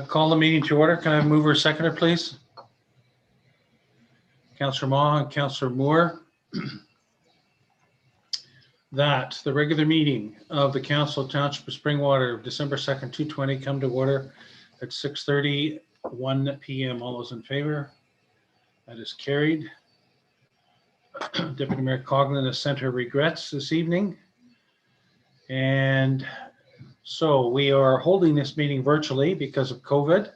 call the meeting to order. Can I have a mover or seconder, please? Councillor Ma and Councillor Moore. That the regular meeting of the Council of Township of Springwater, December 2nd, 2020, come to order at 6:31 p.m. All those in favor? That is carried. Deputy Mayor Coughlin has sent her regrets this evening. And so we are holding this meeting virtually because of COVID.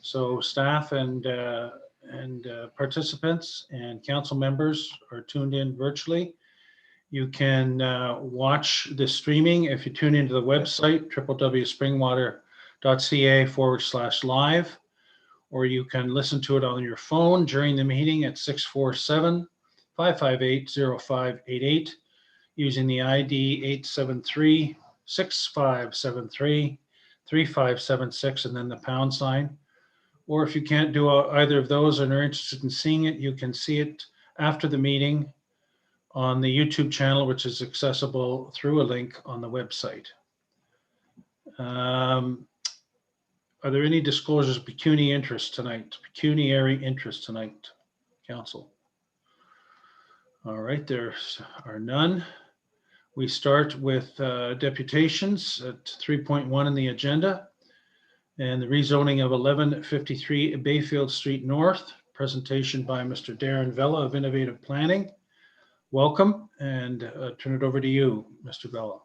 So staff and participants and council members are tuned in virtually. You can watch the streaming if you tune into the website, www.springwater.ca/live, or you can listen to it on your phone during the meeting at 647-558-0588 using the ID 873-6573-3576 and then the pound sign. Or if you can't do either of those and are interested in seeing it, you can see it after the meeting on the YouTube channel, which is accessible through a link on the website. Are there any disclosures of pecuniary interest tonight, Council? All right, there are none. We start with deputations at 3.1 in the agenda, and the rezoning of 1153 Bayfield Street North, presentation by Mr. Darren Vella of Innovative Planning. Welcome, and turn it over to you, Mr. Vella.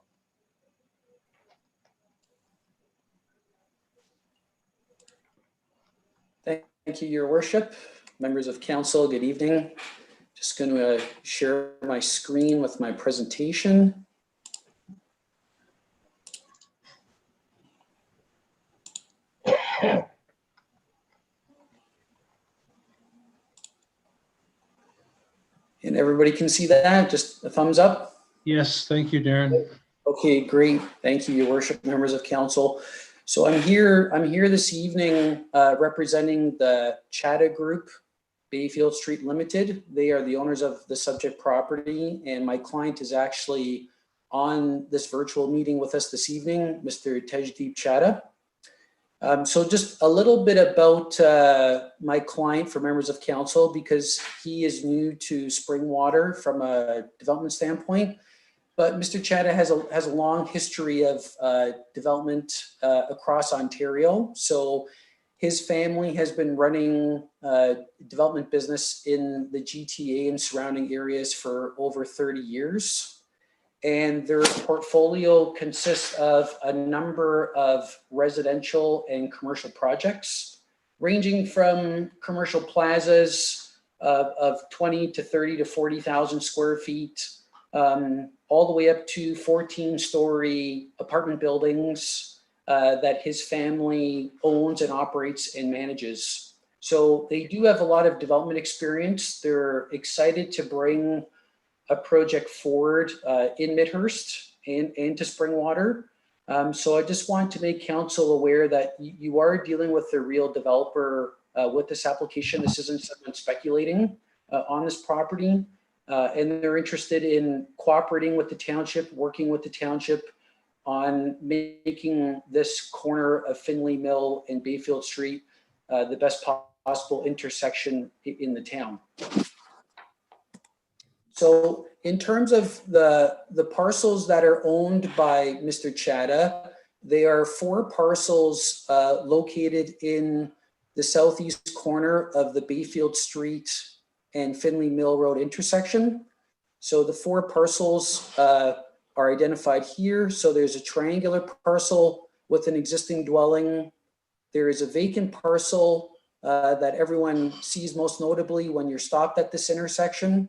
Thank you, Your Worship. Members of Council, good evening. Just going to share my screen with my presentation. And everybody can see that? Just a thumbs up? Yes, thank you, Darren. Okay, great. Thank you, Your Worship, members of Council. So I'm here this evening representing the Chatta Group, Bayfield Street Limited. They are the owners of the subject property, and my client is actually on this virtual meeting with us this evening, Mr. Tejdeep Chatta. So just a little bit about my client for members of council, because he is new to Springwater from a development standpoint. But Mr. Chatta has a long history of development across Ontario. So his family has been running development business in the GTA and surrounding areas for over 30 years. And their portfolio consists of a number of residential and commercial projects, ranging from commercial plazas of 20 to 30 to 40,000 square feet, all the way up to 14-story apartment buildings that his family owns and operates and manages. So they do have a lot of development experience. They're excited to bring a project forward in Midhurst and to Springwater. So I just want to make council aware that you are dealing with a real developer with this application. This isn't someone speculating on this property. And they're interested in cooperating with the township, working with the township on making this corner of Finley Mill and Bayfield Street the best possible intersection in the town. So in terms of the parcels that are owned by Mr. Chatta, they are 4 parcels located in the southeast corner of the Bayfield Street and Finley Mill Road intersection. So the 4 parcels are identified here. So there's a triangular parcel with an existing dwelling. There is a vacant parcel that everyone sees most notably when you're stopped at this intersection.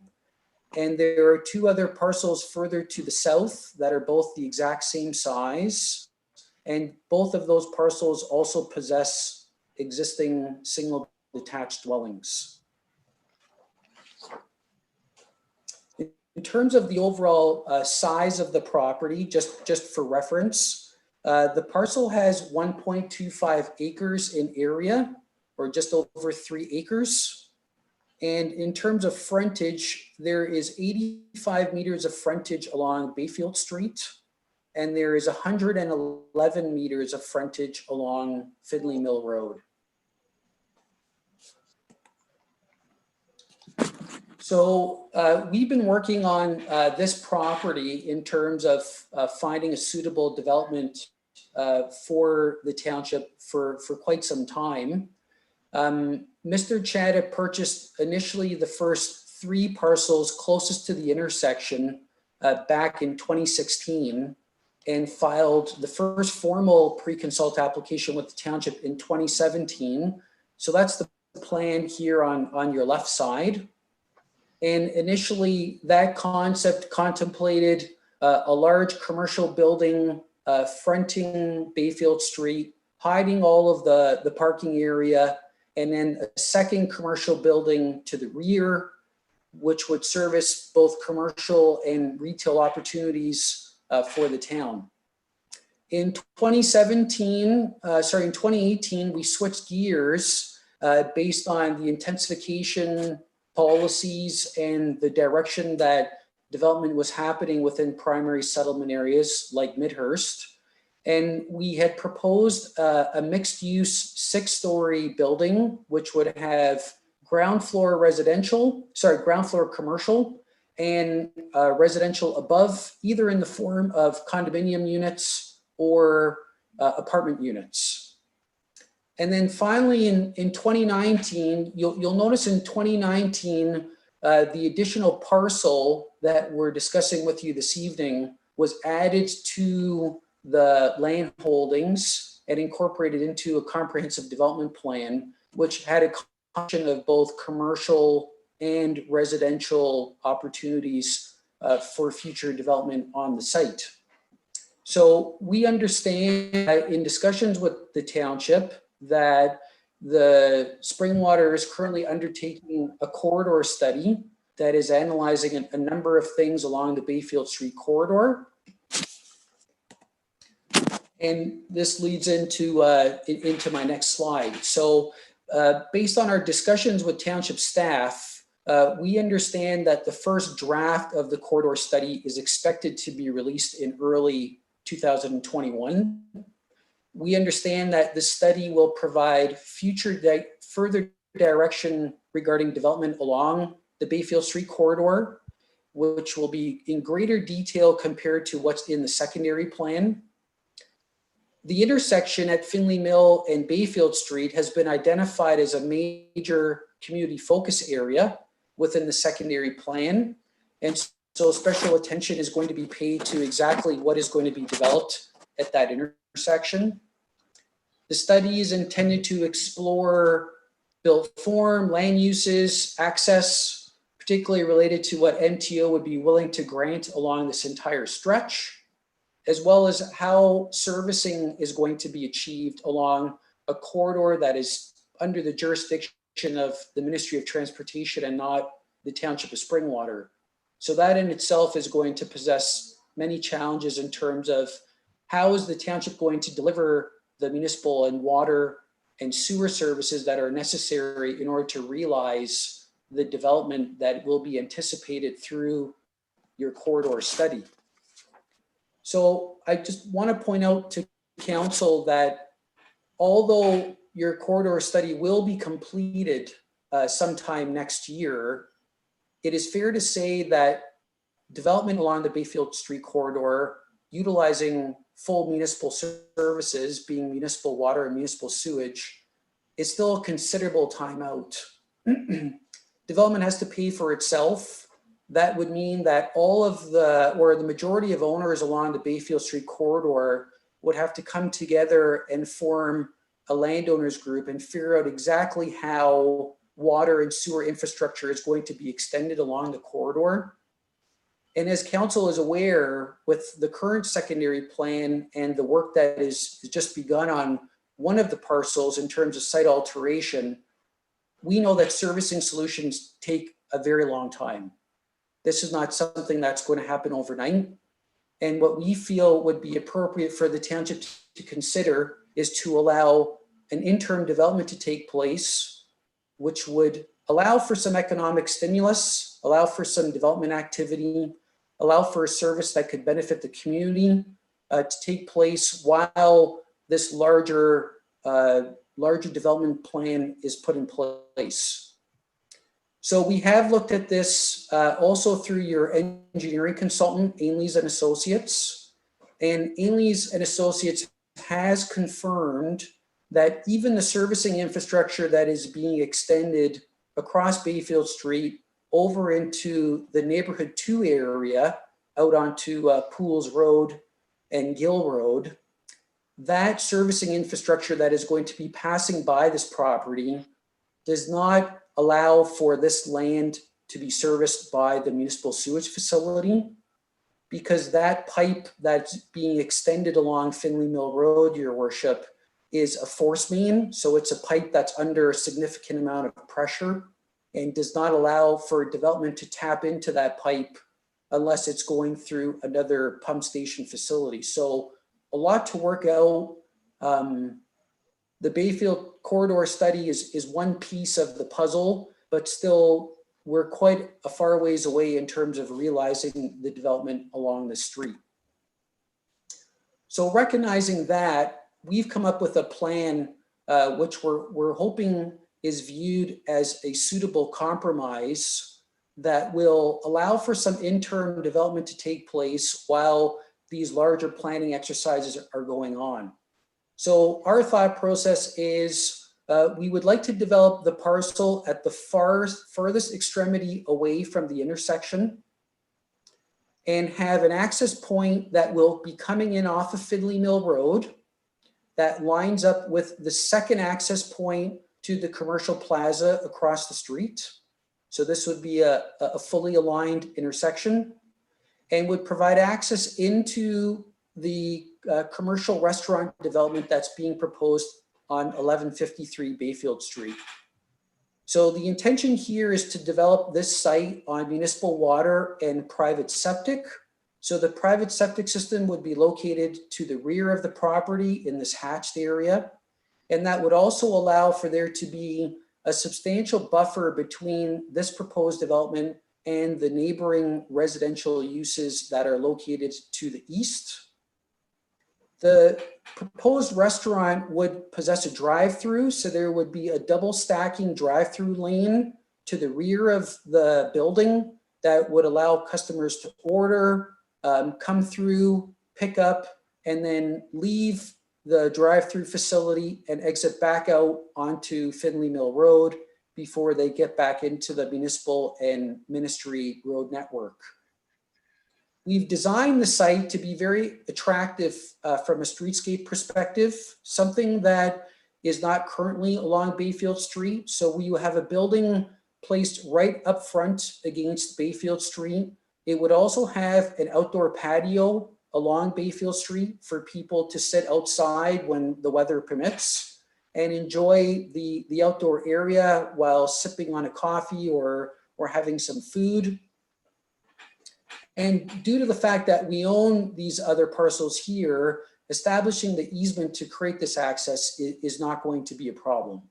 And there are 2 other parcels further to the south that are both the exact same size. And both of those parcels also possess existing single detached dwellings. In terms of the overall size of the property, just for reference, the parcel has 1.25 acres in area, or just over 3 acres. And in terms of frontage, there is 85 meters of frontage along Bayfield Street, and there is 111 meters of frontage along Finley Mill Road. So we've been working on this property in terms of finding a suitable development for the township for quite some time. Mr. Chadha purchased initially the first 3 parcels closest to the intersection back in 2016 and filed the first formal pre-consult application with the township in 2017. So that's the plan here on your left side. And initially, that concept contemplated a large commercial building fronting Bayfield Street, hiding all of the parking area, and then a second commercial building to the rear, which would service both commercial and retail opportunities for the town. In 2018, we switched gears based on the intensification policies and the direction that development was happening within primary settlement areas like Midhurst. And we had proposed a mixed use 6-story building, which would have ground floor commercial and residential above, either in the form of condominium units or apartment units. And then finally in 2019, you'll notice in 2019, the additional parcel that we're discussing with you this evening was added to the land holdings and incorporated into a comprehensive development plan, which had a combination of both commercial and residential opportunities for future development on the site. So we understand in discussions with the township that the Springwater is currently undertaking a corridor study that is analyzing a number of things along the Bayfield Street corridor. And this leads into my next slide. So based on our discussions with township staff, we understand that the first draft of the corridor study is expected to be released in early 2021. We understand that the study will provide further direction regarding development along the Bayfield Street corridor, which will be in greater detail compared to what's in the secondary plan. The intersection at Finley Mill and Bayfield Street has been identified as a major community focus area within the secondary plan. And so special attention is going to be paid to exactly what is going to be developed at that intersection. The study is intended to explore built form, land uses, access, particularly related to what MTO would be willing to grant along this entire stretch, as well as how servicing is going to be achieved along a corridor that is under the jurisdiction of the Ministry of Transportation and not the Township of Springwater. So that in itself is going to possess many challenges in terms of how is the township going to deliver the municipal and water and sewer services that are necessary in order to realize the development that will be anticipated through your corridor study. So I just want to point out to council that although your corridor study will be completed sometime next year, it is fair to say that development along the Bayfield Street corridor, utilizing full municipal services, being municipal water and municipal sewage, is still a considerable time out. Development has to pay for itself. That would mean that all of the majority of owners along the Bayfield Street corridor would have to come together and form a landowners group and figure out exactly how water and sewer infrastructure is going to be extended along the corridor. And as council is aware, with the current secondary plan and the work that is just begun on one of the parcels in terms of site alteration, we know that servicing solutions take a very long time. This is not something that's going to happen overnight. And what we feel would be appropriate for the township to consider is to allow an interim development to take place, which would allow for some economic stimulus, allow for some development activity, allow for a service that could benefit the community, to take place while this larger development plan is put in place. So we have looked at this also through your engineering consultant, Ainley's and Associates. And Ainley's and Associates has confirmed that even the servicing infrastructure that is being extended across Bayfield Street over into the neighborhood 2 area out onto Pools Road and Gill Road, that servicing infrastructure that is going to be passing by this property does not allow for this land to be serviced by the municipal sewage facility, because that pipe that's being extended along Finley Mill Road, your worship, is a force main. So it's a pipe that's under a significant amount of pressure and does not allow for development to tap into that pipe unless it's going through another pump station facility. So a lot to work out. The Bayfield corridor study is one piece of the puzzle, but still we're quite a far ways away in terms of realizing the development along the street. So recognizing that, we've come up with a plan which we're hoping is viewed as a suitable compromise that will allow for some interim development to take place while these larger planning exercises are going on. So our thought process is we would like to develop the parcel at the furthest extremity away from the intersection and have an access point that will be coming in off of Finley Mill Road that lines up with the second access point to the commercial plaza across the street. So this would be a fully aligned intersection and would provide access into the commercial restaurant development that's being proposed on 1153 Bayfield Street. So the intention here is to develop this site on municipal water and private septic. So the private septic system would be located to the rear of the property in this hatched area. And that would also allow for there to be a substantial buffer between this proposed development and the neighboring residential uses that are located to the east. The proposed restaurant would possess a drive-through, so there would be a double stacking drive-through lane to the rear of the building that would allow customers to order, come through, pick up, and then leave the drive-through facility and exit back out onto Finley Mill Road before they get back into the municipal and ministry road network. We've designed the site to be very attractive from a streetscape perspective, something that is not currently along Bayfield Street. So we have a building placed right up front against Bayfield Street. It would also have an outdoor patio along Bayfield Street for people to sit outside when the weather permits and enjoy the outdoor area while sipping on a coffee or having some food. And due to the fact that we own these other parcels here, establishing the easement to create this access is not going to be a problem.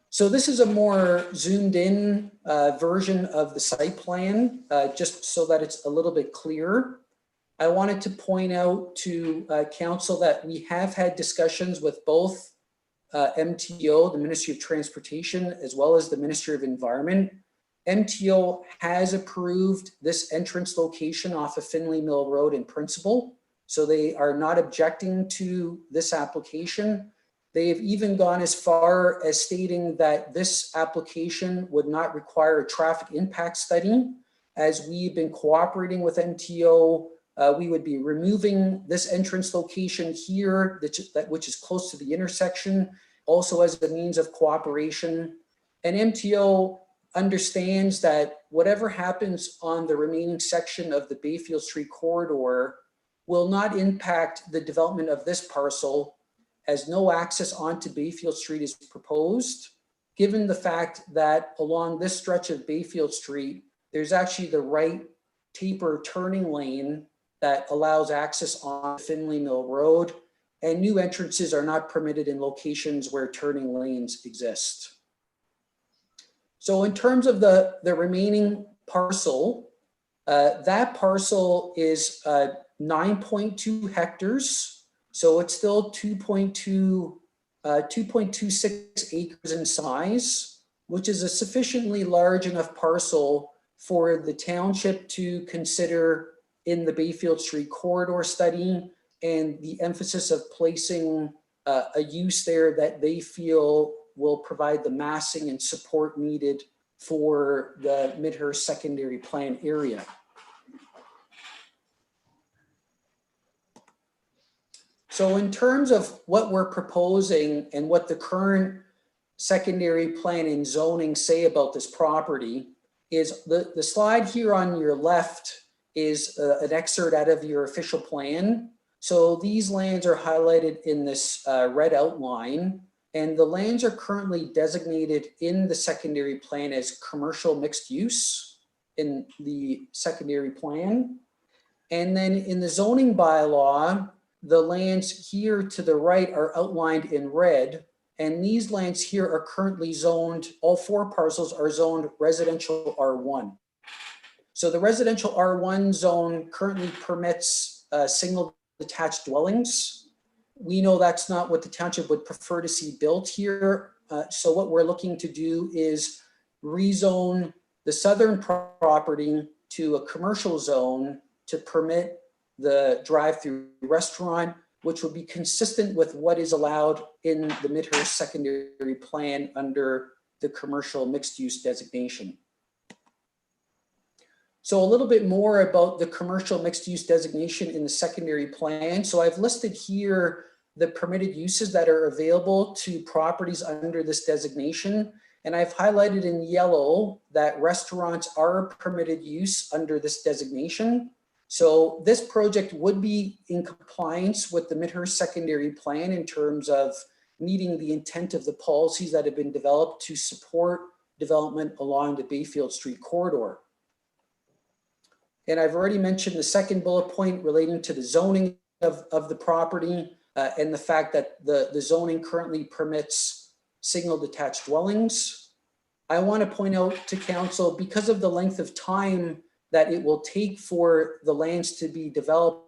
So this is a more zoomed in version of the site plan, just so that it's a little bit clearer. I wanted to point out to council that we have had discussions with both MTO, the Ministry of Transportation, as well as the Ministry of Environment. MTO has approved this entrance location off of Finley Mill Road in principle, so they are not objecting to this application. They have even gone as far as stating that this application would not require a traffic impact study. As we've been cooperating with MTO, we would be removing this entrance location here, which is close to the intersection, also as a means of cooperation. And MTO understands that whatever happens on the remaining section of the Bayfield Street corridor will not impact the development of this parcel, as no access onto Bayfield Street is proposed, given the fact that along this stretch of Bayfield Street, there's actually the right taper turning lane that allows access on Finley Mill Road, and new entrances are not permitted in locations where turning lanes exist. So in terms of the remaining parcel, That parcel is 9.2 hectares. So it's still 2.26 acres in size, which is a sufficiently large enough parcel for the township to consider in the Bayfield Street corridor study, and the emphasis of placing a use there that they feel will provide the massing and support needed for the Midhurst secondary plan area. So in terms of what we're proposing and what the current secondary plan and zoning say about this property is the slide here on your left is an excerpt out of your official plan. So these lands are highlighted in this red outline, and the lands are currently designated in the secondary plan as commercial mixed use in the secondary plan. And then in the zoning bylaw, the lands here to the right are outlined in red, and these lands here are currently zoned, all 4 parcels are zoned residential R1. So the residential R1 zone currently permits single detached dwellings. We know that's not what the township would prefer to see built here. So what we're looking to do is rezone the southern property to a commercial zone to permit the drive-through restaurant, which would be consistent with what is allowed in the Midhurst secondary plan under the commercial mixed-use designation. So a little bit more about the commercial mixed-use designation in the secondary plan. So I've listed here the permitted uses that are available to properties under this designation. And I've highlighted in yellow that restaurants are a permitted use under this designation. So this project would be in compliance with the Midhurst secondary plan in terms of meeting the intent of the policies that have been developed to support development along the Bayfield Street corridor. And I've already mentioned the second bullet point relating to the zoning of the property and the fact that the zoning currently permits single detached dwellings. I want to point out to council, because of the length of time that it will take for the lands to be developed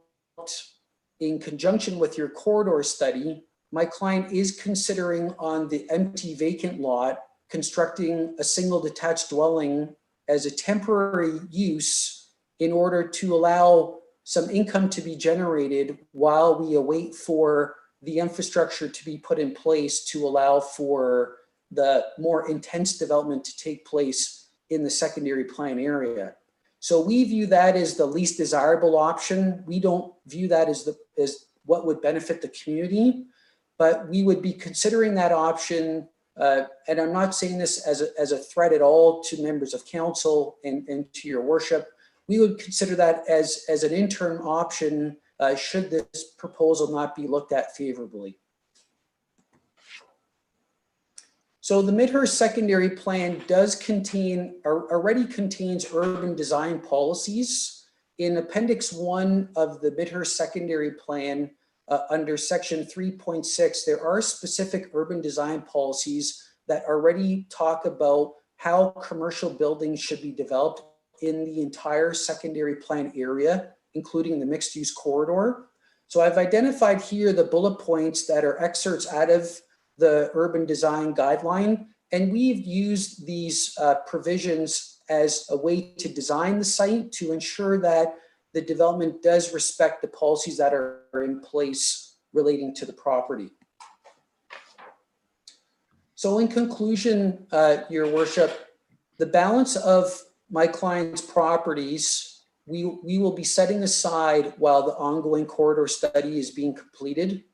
in conjunction with your corridor study, my client is considering on the empty vacant lot, constructing a single detached dwelling as a temporary use in order to allow some income to be generated while we await for the infrastructure to be put in place to allow for the more intense development to take place in the secondary plan area. So we view that as the least desirable option. We don't view that as what would benefit the community, but we would be considering that option. And I'm not saying this as a threat at all to members of council and to your worship. We would consider that as an interim option should this proposal not be looked at favorably. So the Midhurst secondary plan already contains urban design policies. In Appendix 1 of the Midhurst secondary plan, under Section 3.6, there are specific urban design policies that already talk about how commercial buildings should be developed in the entire secondary plan area, including the mixed-use corridor. So I've identified here the bullet points that are excerpts out of the urban design guideline, and we've used these provisions as a way to design the site to ensure that the development does respect the policies that are in place relating to the property. So in conclusion, your worship, the balance of my client's properties, we will be setting aside while the ongoing corridor study is being completed.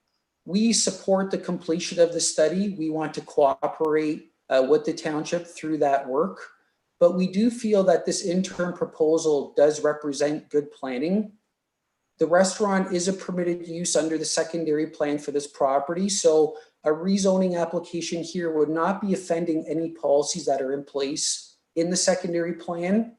We support the completion of the study. We want to cooperate with the township through that work, but we do feel that this interim proposal does represent good planning. The restaurant is a permitted use under the secondary plan for this property, so a rezoning application here would not be offending any policies that are in place in the secondary plan.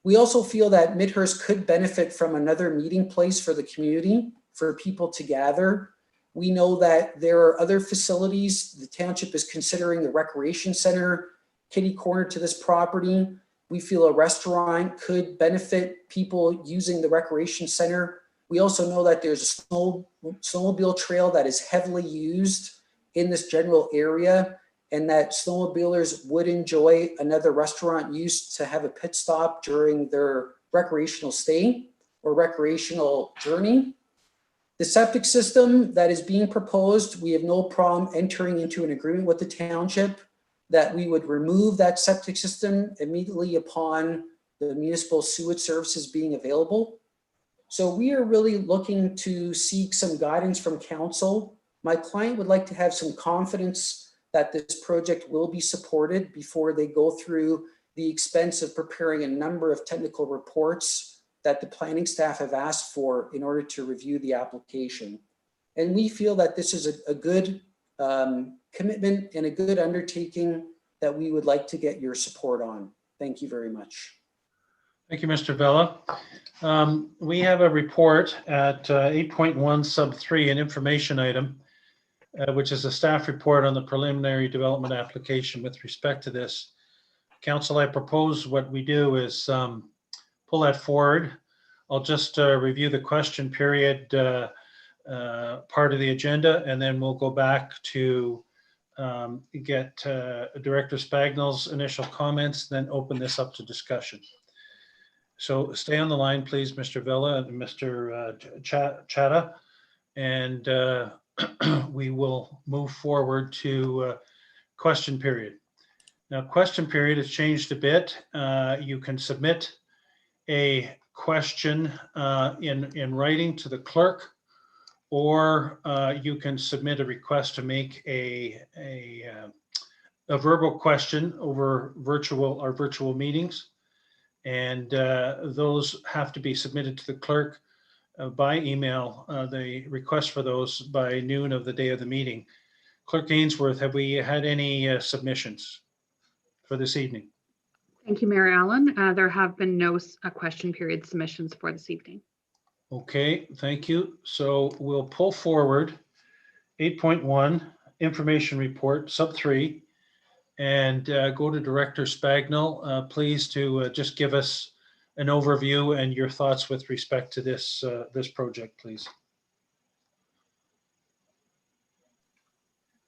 We also feel that Midhurst could benefit from another meeting place for the community, for people to gather. We know that there are other facilities. The township is considering the recreation center kitty corner to this property. We feel a restaurant could benefit people using the recreation center. We also know that there's a snowmobile trail that is heavily used in this general area, and that snowmobilers would enjoy another restaurant use to have a pit stop during their recreational stay or recreational journey. The septic system that is being proposed, we have no problem entering into an agreement with the township that we would remove that septic system immediately upon the municipal sewage services being available. So we are really looking to seek some guidance from council. My client would like to have some confidence that this project will be supported before they go through the expense of preparing a number of technical reports that the planning staff have asked for in order to review the application. And we feel that this is a good commitment and a good undertaking that we would like to get your support on. Thank you very much. Thank you, Mr. Vella. We have a report at 8.1 sub 3, an information item, which is a staff report on the preliminary development application with respect to this. Council, I propose what we do is pull that forward. I'll just review the question period part of the agenda, and then we'll go back to get Director Spagnell's initial comments, then open this up to discussion. So stay on the line, please, Mr. Vella and Mr. Chata, and we will move forward to question period. Now, question period has changed a bit. You can submit a question in writing to the clerk, or you can submit a request to make a verbal question over our virtual meetings. And those have to be submitted to the clerk by email, the request for those by noon of the day of the meeting. Clerk Ainsworth, have we had any submissions for this evening? Thank you, Mayor Allen. There have been no question period submissions for this evening. Okay, thank you. So we'll pull forward 8.1 information report sub 3 and go to Director Spagnell, please, to just give us an overview and your thoughts with respect to this this project, please.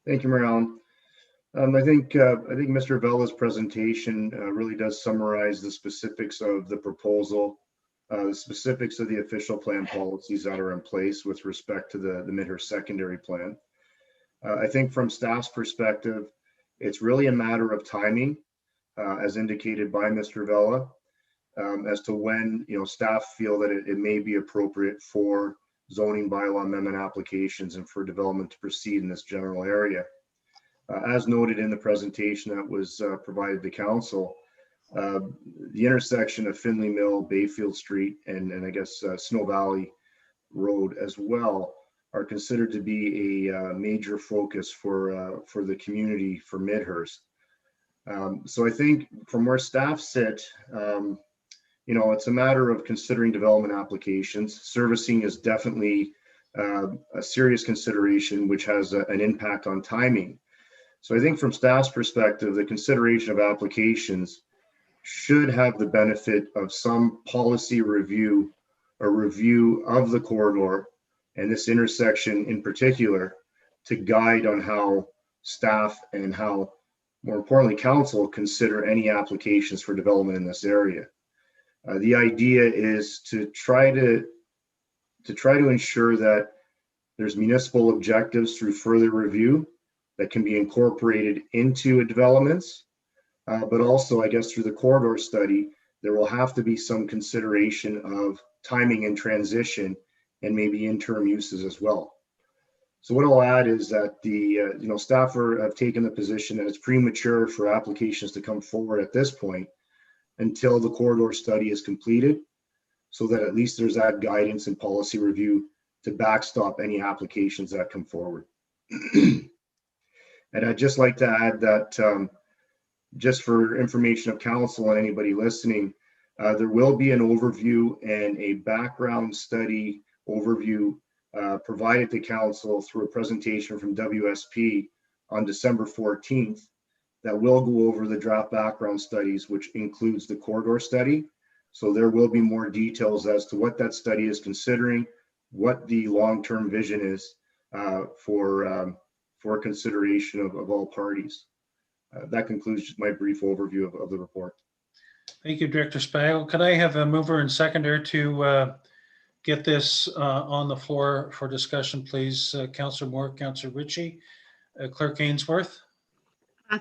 Thank you, Mayor Allen. I think Mr. Vella's presentation really does summarize the specifics of the proposal, the specifics of the official plan policies that are in place with respect to the Midhurst secondary plan. I think from staff's perspective, it's really a matter of timing, as indicated by Mr. Vella, as to when staff feel that it may be appropriate for zoning bylaw amendment applications and for development to proceed in this general area. As noted in the presentation that was provided to council, the intersection of Finley Mill, Bayfield Street, and I guess Snow Valley Road as well are considered to be a major focus for the community for Midhurst. So I think from where staff sit, it's a matter of considering development applications. Servicing is definitely a serious consideration, which has an impact on timing. So I think from staff's perspective, the consideration of applications should have the benefit of some policy review, a review of the corridor and this intersection in particular, to guide on how staff and how, more importantly, council consider any applications for development in this area. The idea is to try to ensure that there's municipal objectives through further review that can be incorporated into developments, but also, I guess, through the corridor study, there will have to be some consideration of timing and transition and maybe interim uses as well. So what I'll add is that the staff have taken the position that it's premature for applications to come forward at this point until the corridor study is completed, so that at least there's that guidance and policy review to backstop any applications that come forward. And I'd just like to add that just for information of council and anybody listening, there will be an overview and a background study overview provided to council through a presentation from WSP on December 14th. that will go over the draft background studies, which includes the corridor study. So there will be more details as to what that study is considering, what the long-term vision is for consideration of all parties. That concludes my brief overview of the report. Thank you, Director Spagel. Could I have a mover and seconder to get this on the floor for discussion, please? Councillor Moore, Councillor Ritchie, Clerk Ainsworth.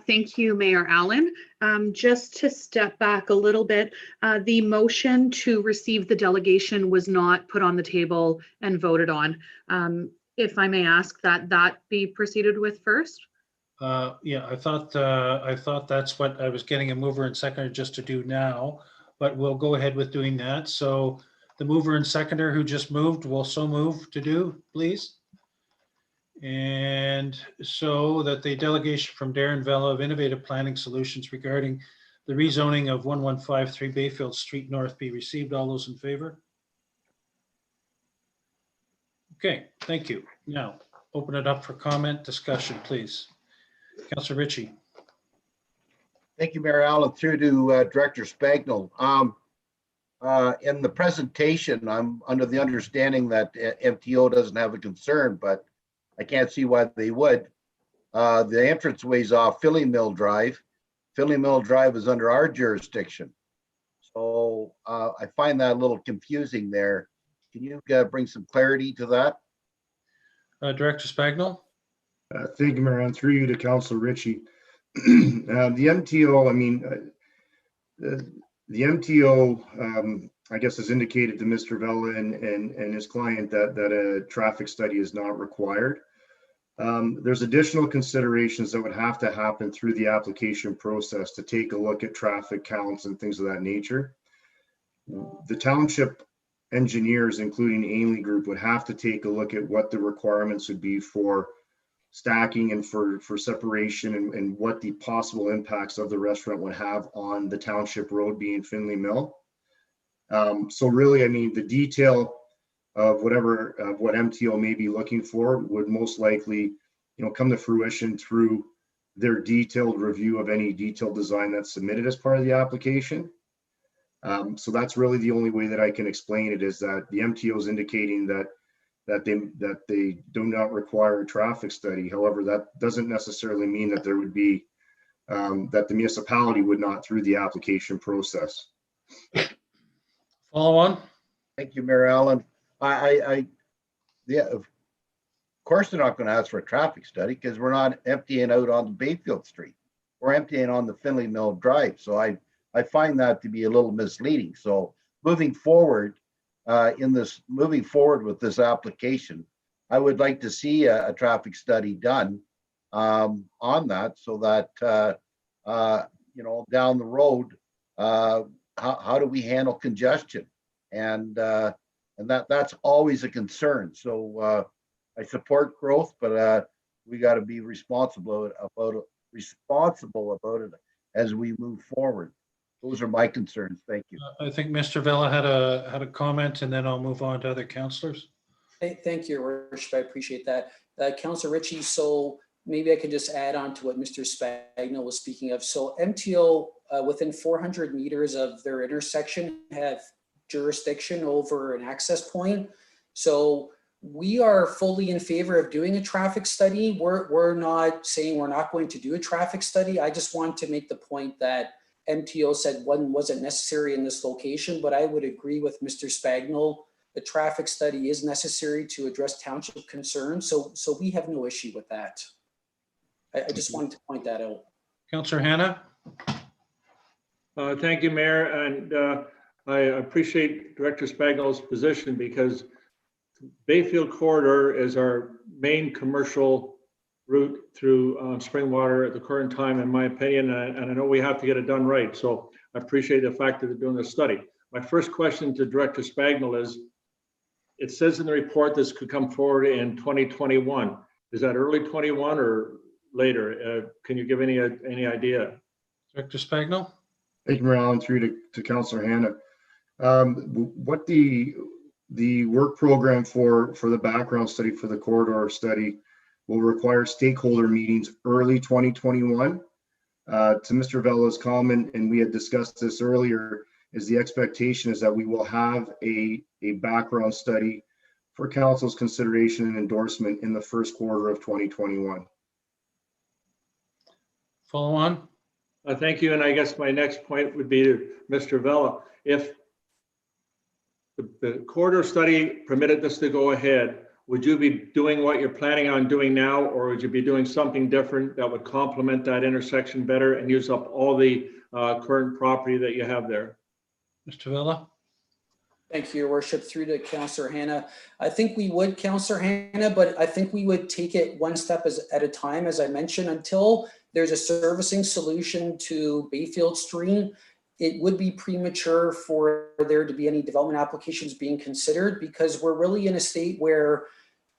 Thank you, Mayor Allen. Just to step back a little bit, the motion to receive the delegation was not put on the table and voted on. If I may ask that be proceeded with first? Yeah, I thought that's what I was getting a mover and seconder just to do now, but we'll go ahead with doing that. So the mover and seconder who just moved will so move to do, please. And so that the delegation from Darren Vella of Innovative Planning Solutions regarding the rezoning of 1153 Bayfield Street North be received. All those in favor? Okay, thank you. Now, open it up for comment, discussion, please. Councillor Ritchie. Thank you, Mayor Allen. Through to Director Spagnell. In the presentation, I'm under the understanding that MTO doesn't have a concern, but I can't see why they would. The entranceway's off Philly Mill Drive. Philly Mill Drive is under our jurisdiction. So I find that a little confusing there. Can you bring some clarity to that? Director Spagnell. Thank you, Mayor. Through you to Councillor Ritchie. The MTO, I mean, the MTO, I guess, has indicated to Mr. Vella and his client that a traffic study is not required. There's additional considerations that would have to happen through the application process to take a look at traffic counts and things of that nature. The township engineers, including Ainley Group, would have to take a look at what the requirements would be for stacking and for separation and what the possible impacts of the restaurant would have on the township road being Finley Mill. So really, I mean, the detail of what MTO may be looking for would most likely, come to fruition through their detailed review of any detailed design that's submitted as part of the application. So that's really the only way that I can explain it, is that the MTO is indicating that they do not require a traffic study. However, that doesn't necessarily mean that there would be that the municipality would not through the application process. Follow on. Thank you, Mayor Allen. Yeah, of course they're not going to ask for a traffic study because we're not emptying out on the Bayfield Street. We're emptying on the Finley Mill Drive. So I find that to be a little misleading. So moving forward with this application, I would like to see a traffic study done on that, so that down the road, how do we handle congestion? And that's always a concern. So I support growth, but we got to be responsible about it as we move forward. Those are my concerns. Thank you. I think Mr. Vella had a comment, and then I'll move on to other councillors. Thank you, Your Worship. I appreciate that. Councillor Ritchie, so maybe I could just add on to what Mr. Spagnell was speaking of. So MTO, within 400 meters of their intersection, have jurisdiction over an access point. So we are fully in favor of doing a traffic study. We're not saying we're not going to do a traffic study. I just want to make the point that MTO said one wasn't necessary in this location, but I would agree with Mr. Spagnell. The traffic study is necessary to address township concerns. So we have no issue with that. I just wanted to point that out. Councillor Hanna. Thank you, Mayor. And I appreciate Director Spagnell's position, because Bayfield Corridor is our main commercial route through Springwater at the current time, in my opinion, and I know we have to get it done right. So I appreciate the fact that they're doing this study. My first question to Director Spagnell is, it says in the report this could come forward in 2021. Is that early 21 or later? Can you give any idea? Director Spagnell. Thank you, Mayor Allen. Through to Councillor Hanna. What the work program for the background study for the corridor study will require stakeholder meetings early 2021. To Mr. Vella's comment, and we had discussed this earlier, is the expectation is that we will have a background study for council's consideration and endorsement in the first quarter of 2021. Follow on. Thank you. And I guess my next point would be to Mr. Vella. If the corridor study permitted this to go ahead, would you be doing what you're planning on doing now, or would you be doing something different that would complement that intersection better and use up all the current property that you have there? Mr. Vella? Thank you, Your Worship. Through to Councillor Hannah. I think we would, Councillor Hannah, but I think we would take it one step at a time, as I mentioned, until there's a servicing solution to Bayfield Stream. It would be premature for there to be any development applications being considered, because we're really in a state where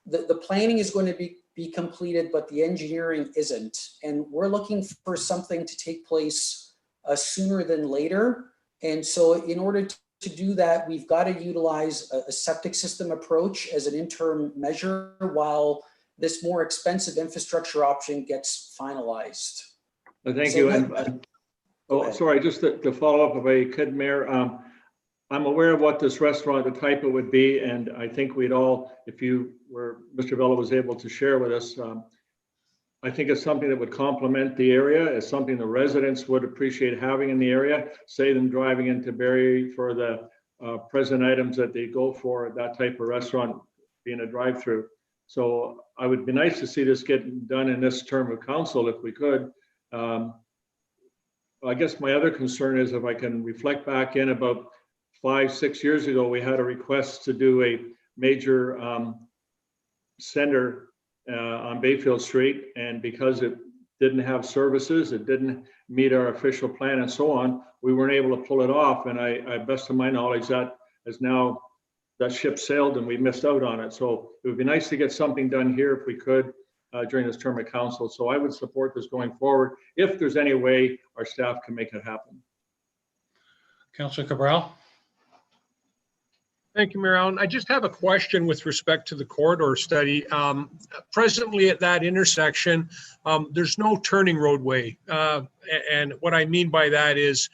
the planning is going to be completed, but the engineering isn't. And we're looking for something to take place sooner than later. And so in order to do that, we've got to utilize a septic system approach as an interim measure while this more expensive infrastructure option gets finalized. Thank So you. that- And oh, sorry, just to follow up, if I could, Mayor, I'm aware of what this restaurant, the type it would be, and I think we'd all, if you were, Mr. Vella was able to share with us, I think it's something that would complement the area. It's something the residents would appreciate having in the area, say them driving into Barrie for the present items that they go for, that type of restaurant being a drive-through. So I would be nice to see this get done in this term of council if we could. I guess my other concern is, if I can reflect back in about 5-6 years ago, we had a request to do a major center on Bayfield Street, and because it didn't have services, it didn't meet our official plan and so on, we weren't able to pull it off. And I best of my knowledge, that is now, that ship sailed and we missed out on it. So it would be nice to get something done here if we could during this term of council. So I would support this going forward if there's any way our staff can make it happen. Councillor Cabral? Thank you, Mayor Allen. I just have a question with respect to the corridor study. Presently at that intersection, there's no turning roadway. And what I mean by that is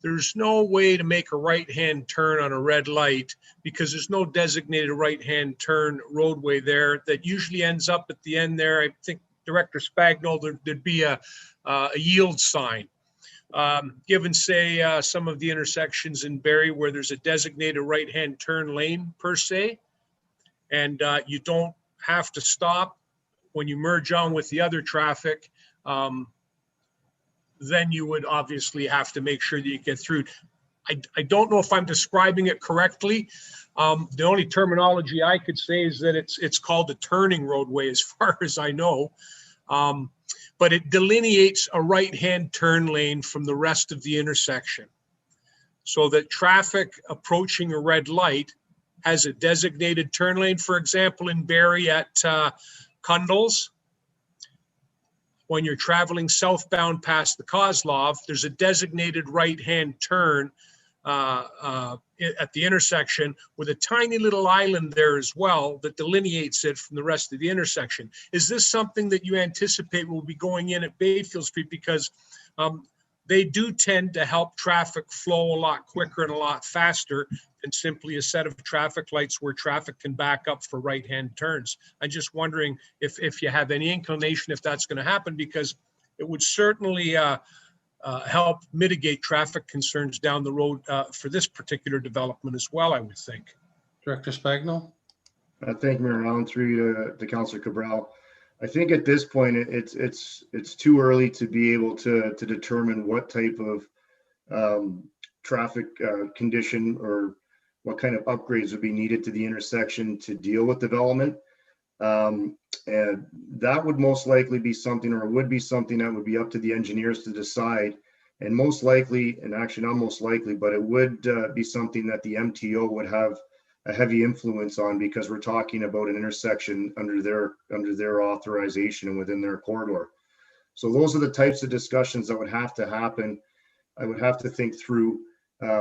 there's no way to make a right-hand turn on a red light because there's no designated right-hand turn roadway there. That usually ends up at the end there. I think Director Spagnol, there'd be a yield sign. Given, say, some of the intersections in Barrie where there's a designated right-hand turn lane per se, and you don't have to stop when you merge on with the other traffic, then you would obviously have to make sure that you get through. I don't know if I'm describing it correctly. The only terminology I could say is that it's called a turning roadway as far as I know. But it delineates a right-hand turn lane from the rest of the intersection so that traffic approaching a red light has a designated turn lane. For example, in Barrie at Cundall's, when you're traveling southbound past the Kozlov, there's a designated right-hand turn at the intersection with a tiny little island there as well that delineates it from the rest of the intersection. Is this something that you anticipate will be going in at Bayfield Street? Because they do tend to help traffic flow a lot quicker and a lot faster than simply a set of traffic lights where traffic can back up for right-hand turns. I'm just wondering if you have any inclination if that's going to happen, because it would certainly help mitigate traffic concerns down the road for this particular development as well, I would think. Director Spagnol? Thank you, Mayor Allen, through you to Councillor Cabral. I think at this point, it's too early to be able to determine what type of traffic condition or what kind of upgrades would be needed to the intersection to deal with development. And that would most likely be something, or would be something that would be up to the engineers to decide. And most likely, and actually not most likely, but it would be something that the MTO would have a heavy influence on, because we're talking about an intersection under their authorization and within their corridor. So those are the types of discussions that would have to happen. I would have to think through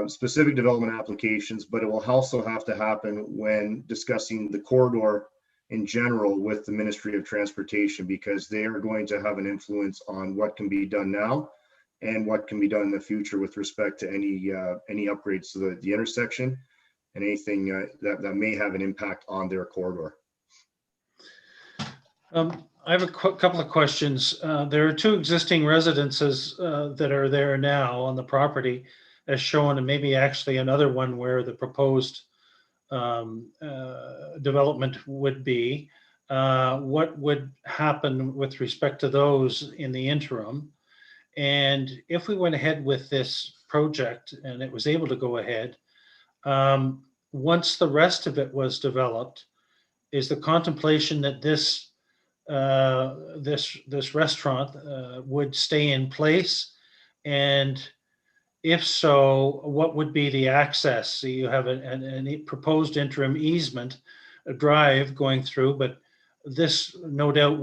specific development applications, but it will also have to happen when discussing the corridor in general with the Ministry of Transportation, because they are going to have an influence on what can be done now and what can be done in the future with respect to any upgrades to the intersection and anything that may have an impact on their corridor. I have a couple of questions. There are two existing residences that are there now on the property as shown, and maybe actually another one where the proposed development would be. What would happen with respect to those in the interim? And if we went ahead with this project and it was able to go ahead, once the rest of it was developed, is the contemplation that this restaurant would stay in place? And if so, what would be the access? So you have a proposed interim easement, a drive going through, but this no doubt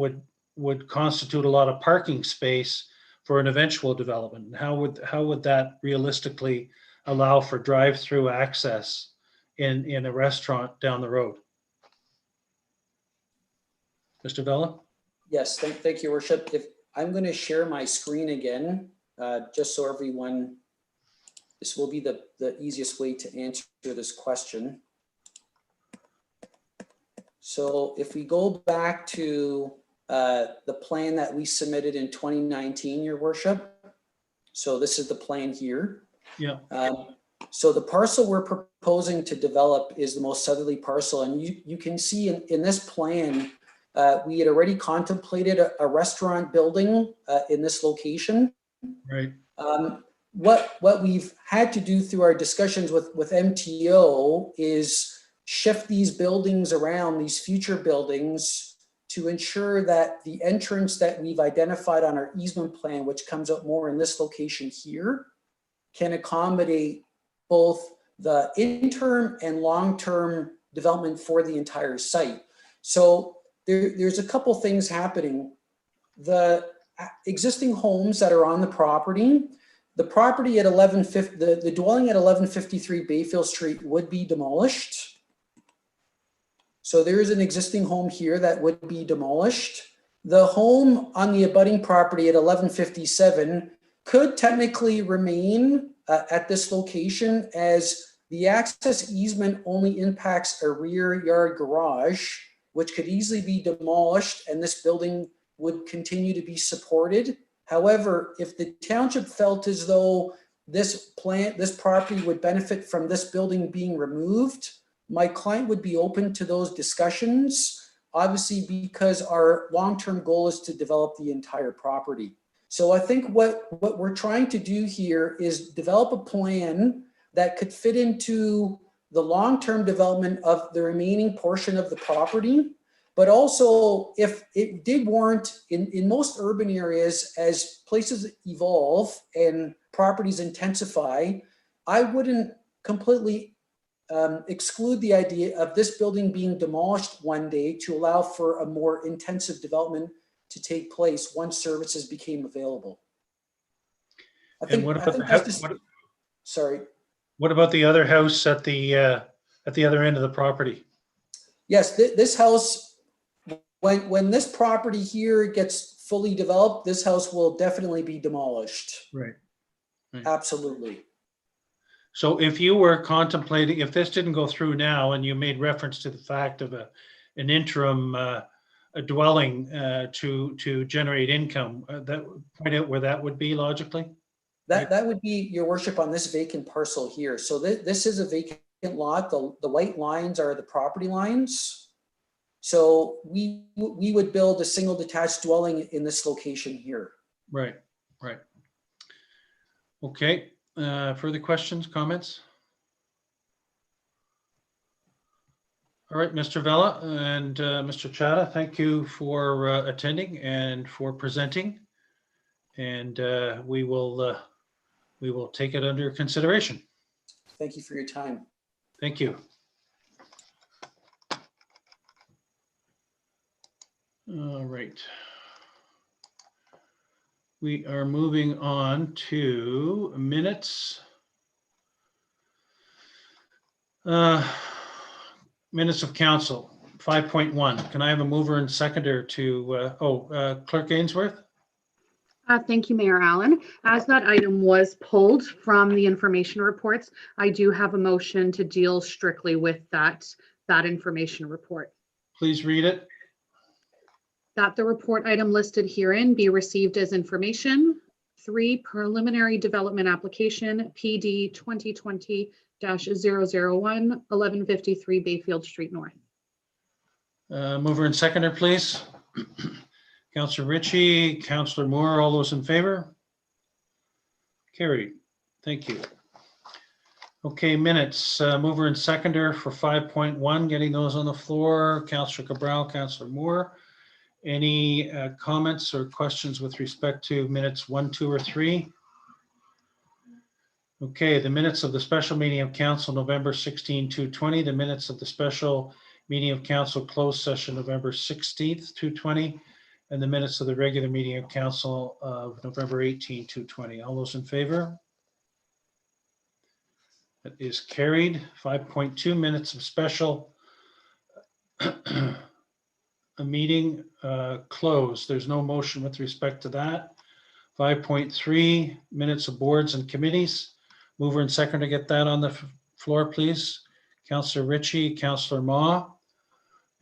would constitute a lot of parking space for an eventual development. How would that realistically allow for drive-through access in a restaurant down the road? Mr. Vella? Yes, thank you, Worship. If I'm going to share my screen again, just so everyone, this will be the easiest way to answer this question. So if we go back to the plan that we submitted in 2019, Your Worship. So this is the plan here. Yeah. So the parcel we're proposing to develop is the most southerly parcel. And you can see in this plan, we had already contemplated a restaurant building in this location. Right. What we've had to do through our discussions with MTO is shift these buildings around, these future buildings, to ensure that the entrance that we've identified on our easement plan, which comes up more in this location here, can accommodate both the interim and long-term development for the entire site. So there's a couple things happening. The existing homes that are on the property, the property at the dwelling at 1153 Bayfield Street would be demolished. So there is an existing home here that would be demolished. The home on the abutting property at 1157 could technically remain at this location, as the access easement only impacts a rear yard garage, which could easily be demolished, and this building would continue to be supported. However, if the township felt as though this property would benefit from this building being removed, my client would be open to those discussions, obviously, because our long-term goal is to develop the entire property. So I think what we're trying to do here is develop a plan that could fit into the long-term development of the remaining portion of the property. But also, if it did warrant, in most urban areas, as places evolve and properties intensify, I wouldn't completely exclude the idea of this building being demolished one day to allow for a more intensive development to take place once services became available. Sorry. What about the other house at the other end of the property? Yes, this house, when this property here gets fully developed, this house will definitely be demolished. Right. Absolutely. So if you were contemplating, if this didn't go through now, and you made reference to the fact of an interim a dwelling to generate income, that point out where that would be logically? That would be, Your Worship, on this vacant parcel here. So this is a vacant lot. The white lines are the property lines. So we would build a single detached dwelling in this location here. Right. Okay. Further questions, comments? All right, Mr. Vella and Mr. Chadha, thank you for attending and for presenting. And we will take it under consideration. Thank you for your time. Thank you. All right. We are moving on to minutes. Minutes of council, 5.1. Can I have a mover and seconder to, Clerk Ainsworth? Thank you, Mayor Allen. As that item was pulled from the information reports, I do have a motion to deal strictly with that information report. Please read it. That the report item listed herein be received as information. 3, preliminary development application, PD 2020-001, 1153 Bayfield Street North. Mover and seconder, please. Councillor Ritchie, Councillor Moore, all those in favor? Carried. Thank you. Okay, minutes. Mover and seconder for 5.1, getting those on the floor. Councillor Cabral, Councillor Moore. Any comments or questions with respect to minutes 1, 2, or 3? Okay, the minutes of the special meeting of council November 16, 2020, the minutes of the special meeting of council closed session November 16th, 2020, and the minutes of the regular meeting of council of November 18, 2020. All those in favor? That is carried. 5.2, minutes of special a meeting closed. There's no motion with respect to that. 5.3, minutes of boards and committees. Mover and seconder, get that on the floor, please. Councillor Ritchie, Councillor Ma.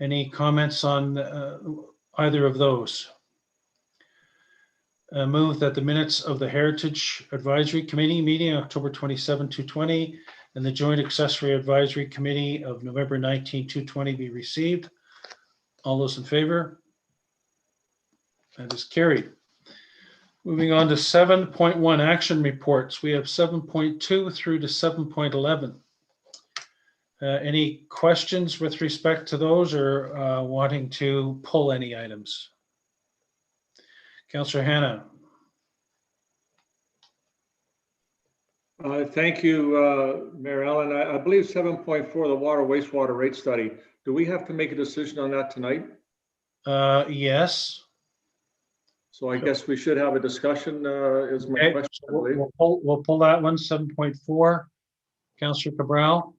Any comments on either of those? Move that the minutes of the Heritage Advisory Committee meeting October 27, 2020 and the Joint Accessory Advisory Committee of November 19, 2020 be received. All those in favor? That is carried. Moving on to 7.1 action reports. We have 7.2 through to 7.11. Any questions with respect to those or wanting to pull any items? Councillor Hannah. Thank you, Mayor Allen. I believe 7.4, the water wastewater rate study. Do we have to make a decision on that tonight? Yes. So I guess we should have a discussion, is my Okay, question. I so believe. we'll pull that one, 7.4. Councillor Cabral.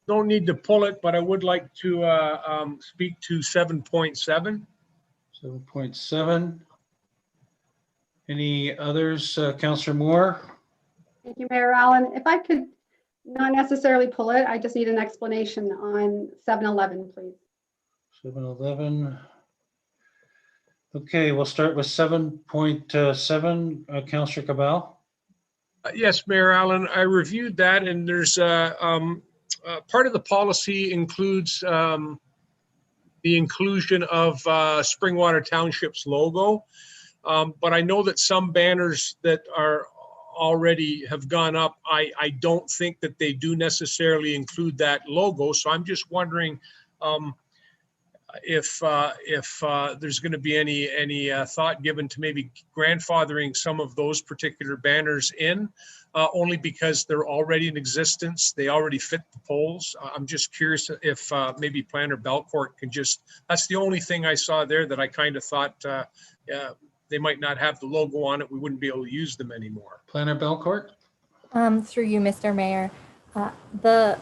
Don't need to pull it, but I would like to speak to 7.7. 7.7. Any others? Councillor Moore? Thank you, Mayor Allen. If I could not necessarily pull it, I just need an explanation on 7.11, please. 7.11. Okay, we'll start with 7.7. Councillor Cabral? Yes, Mayor Allen, I reviewed that and there's part of the policy includes the inclusion of Springwater Township's logo. But I know that some banners that are already have gone up, I don't think that they do necessarily include that logo. So I'm just wondering if there's going to be any thought given to maybe grandfathering some of those particular banners in, only because they're already in existence. They already fit the poles. I'm just curious if maybe Planner Belcourt can just, that's the only thing I saw there that I kind of thought they might not have the logo on it. We wouldn't be able to use them anymore. Planner Belcourt? Through you, Mr. Mayor. The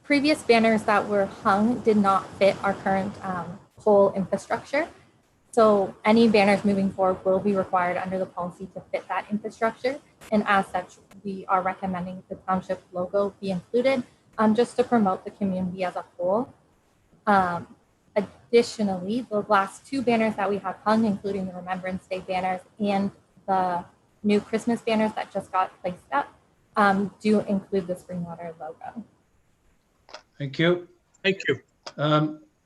previous banners that were hung did not fit our current pole infrastructure. So any banners moving forward will be required under the policy to fit that infrastructure. And as such, we are recommending the township logo be included just to promote the community as a whole. Additionally, the last 2 banners that we have hung, including the Remembrance Day banners and the new Christmas banners that just got placed up, do include the Springwater logo. Thank you. Thank you.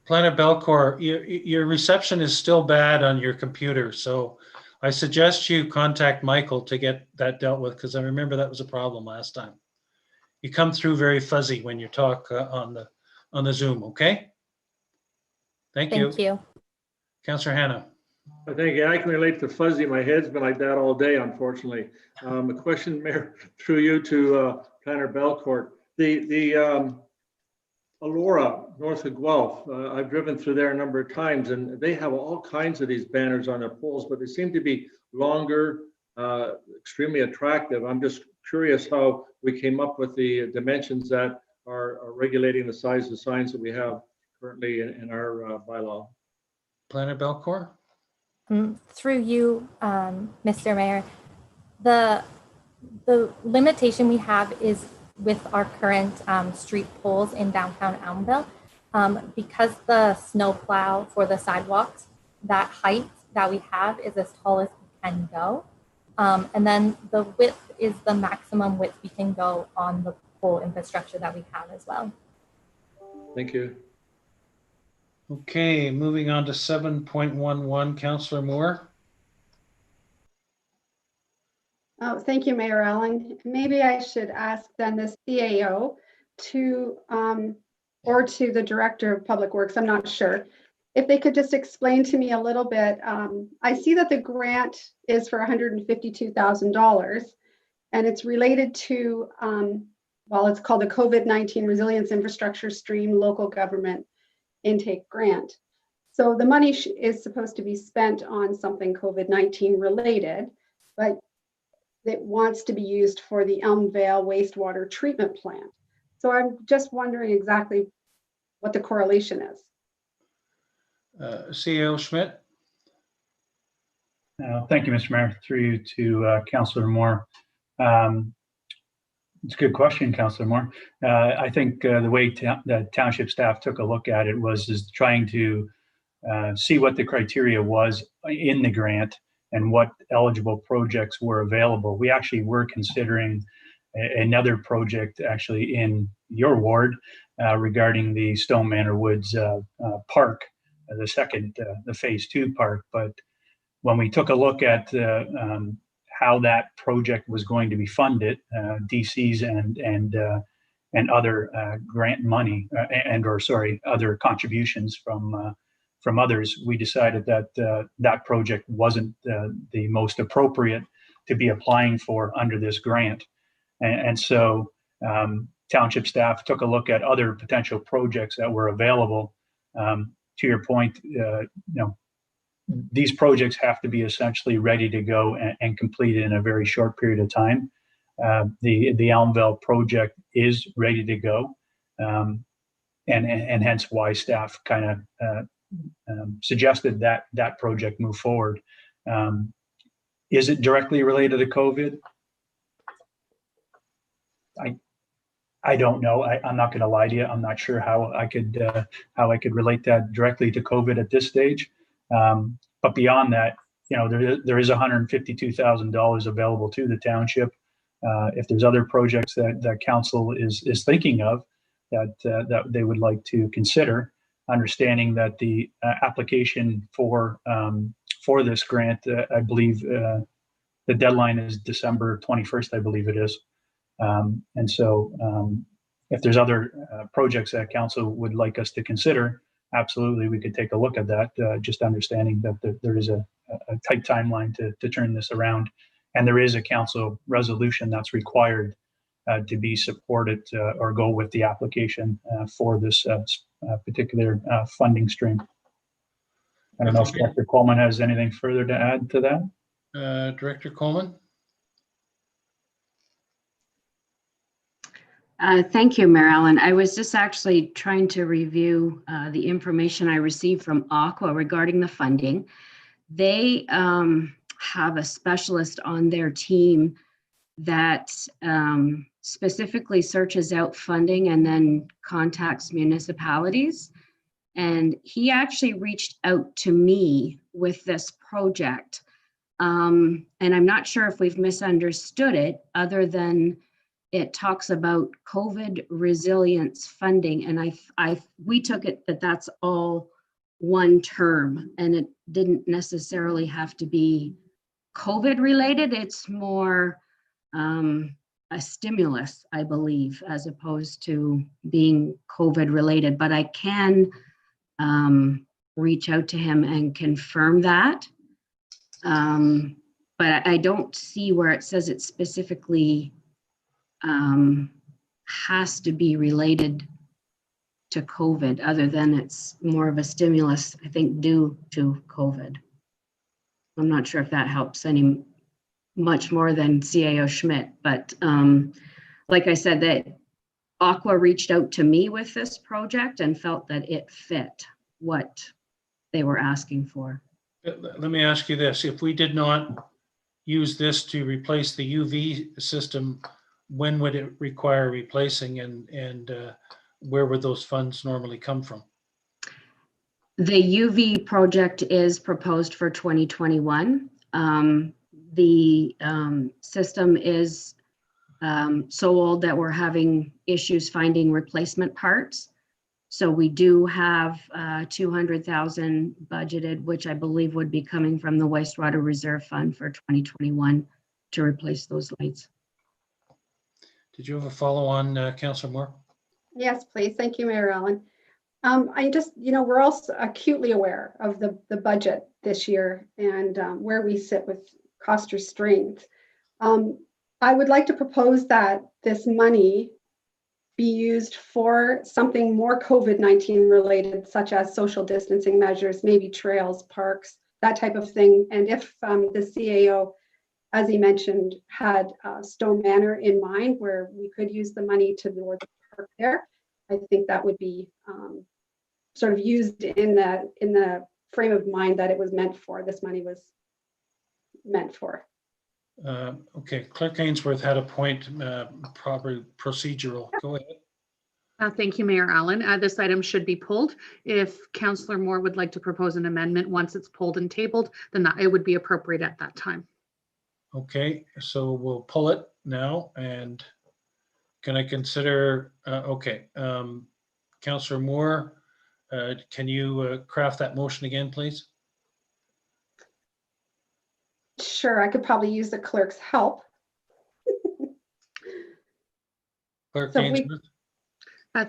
Planner Belcourt, your reception is still bad on your computer, so I suggest you contact Michael to get that dealt with, because I remember that was a problem last time. You come through very fuzzy when you talk on the Zoom, okay? Thank you. Thank you. Councillor Hannah. I think I can relate to fuzzy. My head's been like that all day, unfortunately. A question, Mayor, through you to Planner Belcourt. The Alora, north of Guelph, I've driven through there a number of times, and they have all kinds of these banners on their poles, but they seem to be longer, extremely attractive. I'm just curious how we came up with the dimensions that are regulating the size of signs that we have currently in our bylaw. Planner Belcourt? Through you, Mr. Mayor, the limitation we have is with our current street poles in downtown Elmville. Because the snowplow for the sidewalks, that height that we have is as tall as we can go. And then the width is the maximum width we can go on the pole infrastructure that we have as well. Thank you. Okay, moving on to 7.11, Councillor Moore. Oh, thank you, Mayor Allen. Maybe I should ask then the CAO to, or to the Director of Public Works, I'm not sure, if they could just explain to me a little bit. I see that the grant is for $152,000 and it's related to, well, it's called the COVID-19 Resilience Infrastructure Stream Local Government Intake Grant. So the money is supposed to be spent on something COVID-19 related, but it wants to be used for the Elmvale wastewater treatment plant. So I'm just wondering exactly what the correlation is. CEO Schmidt. Thank you, Mr. Mayor. Through you to Councillor Moore. It's a good question, Councillor Moore. I think the way the township staff took a look at it was trying to see what the criteria was in the grant and what eligible projects were available. We actually were considering another project actually in your ward regarding the Stone Manor Woods Park, the phase 2 park. But when we took a look at how that project was going to be funded, DCs and other grant money other contributions from others, we decided that that project wasn't the most appropriate to be applying for under this grant. And so township staff took a look at other potential projects that were available. To your point, these projects have to be essentially ready to go and completed in a very short period of time. The Elmvale project is ready to go, and hence why staff kind of suggested that project move forward. Is it directly related to COVID? I don't know. I'm not going to lie to you. I'm not sure how I could relate that directly to COVID at this stage. But beyond that, there is $152,000 available to the township. If there's other projects that council is thinking of that they would like to consider, understanding that the application for this grant, I believe the deadline is December 21st, I believe it is. And so if there's other projects that council would like us to consider, absolutely, we could take a look at that, just understanding that there is a tight timeline to turn this around. And there is a council resolution that's required to be supported or go with the application for this particular funding stream. I don't know if Director Coleman has anything further to add to that. Director Coleman. Thank you, Mayor Allen. I was just actually trying to review the information I received from Aqua regarding the funding. They have a specialist on their team that specifically searches out funding and then contacts municipalities. And he actually reached out to me with this project. And I'm not sure if we've misunderstood it, other than it talks about COVID resilience funding. And we took it that that's all one term, and it didn't necessarily have to be COVID related. It's more a stimulus, I believe, as opposed to being COVID related. But I can reach out to him and confirm that. But I don't see where it says it specifically has to be related to COVID, other than it's more of a stimulus, I think, due to COVID. I'm not sure if that helps any much more than CAO Schmidt, but like I said, that Aqua reached out to me with this project and felt that it fit what they were asking for. Let me ask you this. If we did not use this to replace the UV system, when would it require replacing and where would those funds normally come from? The UV project is proposed for 2021. The system is so old that we're having issues finding replacement parts. So we do have 200,000 budgeted, which I believe would be coming from the wastewater reserve fund for 2021 to replace those lights. Did you have a follow on, Councillor Moore? Yes, please. Thank you, Mayor Allen. I just, we're also acutely aware of the budget this year and where we sit with cost restraints. I would like to propose that this money be used for something more COVID-19 related, such as social distancing measures, maybe trails, parks, that type of thing. And if the CAO, as he mentioned, had Stone Manor in mind, where we could use the money toward the park there, I think that would be sort of used in the frame of mind that it was meant for. This money was meant for. Okay, Clerk Ainsworth had a point, probably procedural. Go ahead. Thank you, Mayor Allen. This item should be pulled. If Councillor Moore would like to propose an amendment once it's pulled and tabled, then it would be appropriate at that time. Okay, so we'll pull it now. And can I consider, Councillor Moore, can you craft that motion again, please? Sure, I could probably use the clerk's help. Clerk So Ainsworth?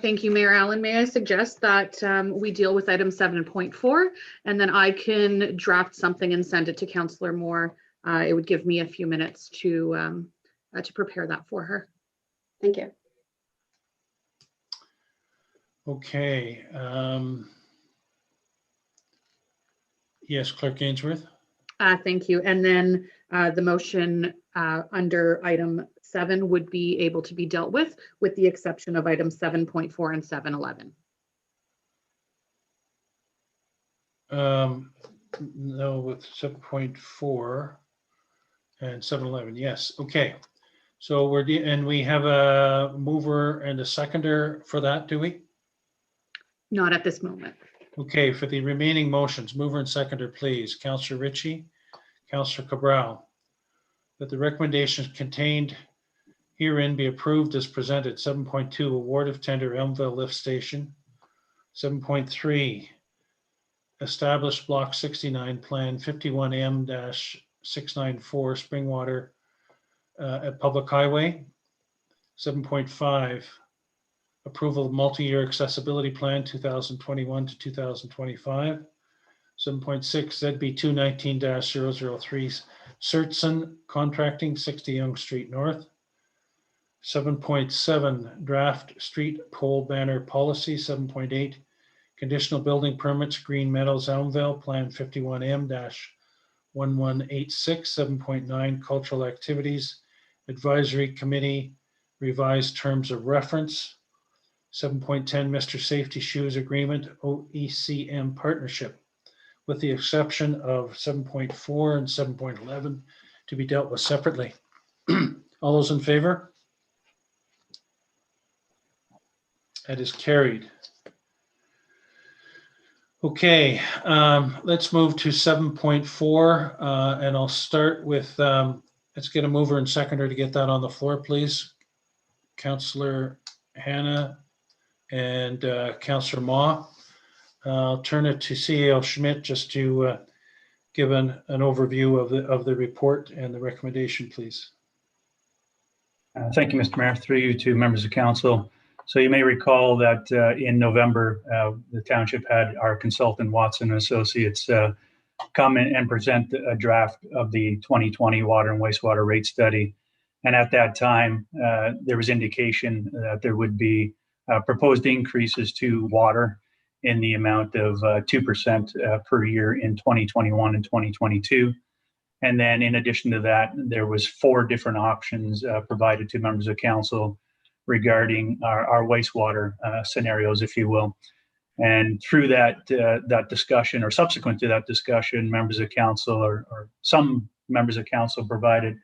Thank you, Mayor Allen. May I suggest that we deal with item 7.4 and then I can draft something and send it to Councillor Moore. It would give me a few minutes to prepare that for her. Thank you. Okay. Yes, Clerk Ainsworth? Thank you. And then the motion under item 7 would be able to be dealt with the exception of items 7.4 and 7.11. No, with 7.4 and 7.11. Yes. Okay. So and we have a mover and a seconder for that, do we? Not at this moment. Okay, for the remaining motions, mover and seconder, please. Councillor Ritchie, Councillor Cabral, that the recommendations contained herein be approved as presented. 7.2, award of tender Elmville Lift Station. 7.3, establish block 69 plan 51M-694 Springwater at Public Highway. 7.5, approval of multi-year accessibility plan 2021 to 2025. 7.6 ZB 219-003 Surtson Contracting 60 Yonge Street North. 7.7 draft street pole banner policy. 7.8 conditional building permits Green Meadows Elmville plan 51M-1186. 7.9 cultural activities advisory committee revised terms of reference. 7.10 Mr. Safety Shoes Agreement OECM partnership, with the exception of 7.4 and 7.11 to be dealt with separately. All those in favor? That is carried. Okay, let's move to 7.4 and I'll start with, let's get a mover and seconder to get that on the floor, please. Councillor Hannah and Councillor Ma. I'll turn it to CAO Schmidt just to give an overview of the report and the recommendation, please. Thank you, Mr. Mayor. Through you to members of council. So you may recall that in November, the township had our consultant Watson Associates come in and present a draft of the 2020 water and wastewater rate study. And at that time, there was indication that there would be proposed increases to water in the amount of 2% per year in 2021 and 2022. And then in addition to that, there was 4 different options provided to members of council regarding our wastewater scenarios, if you will. And through that discussion, or subsequent to that discussion, members of council or some members of council provided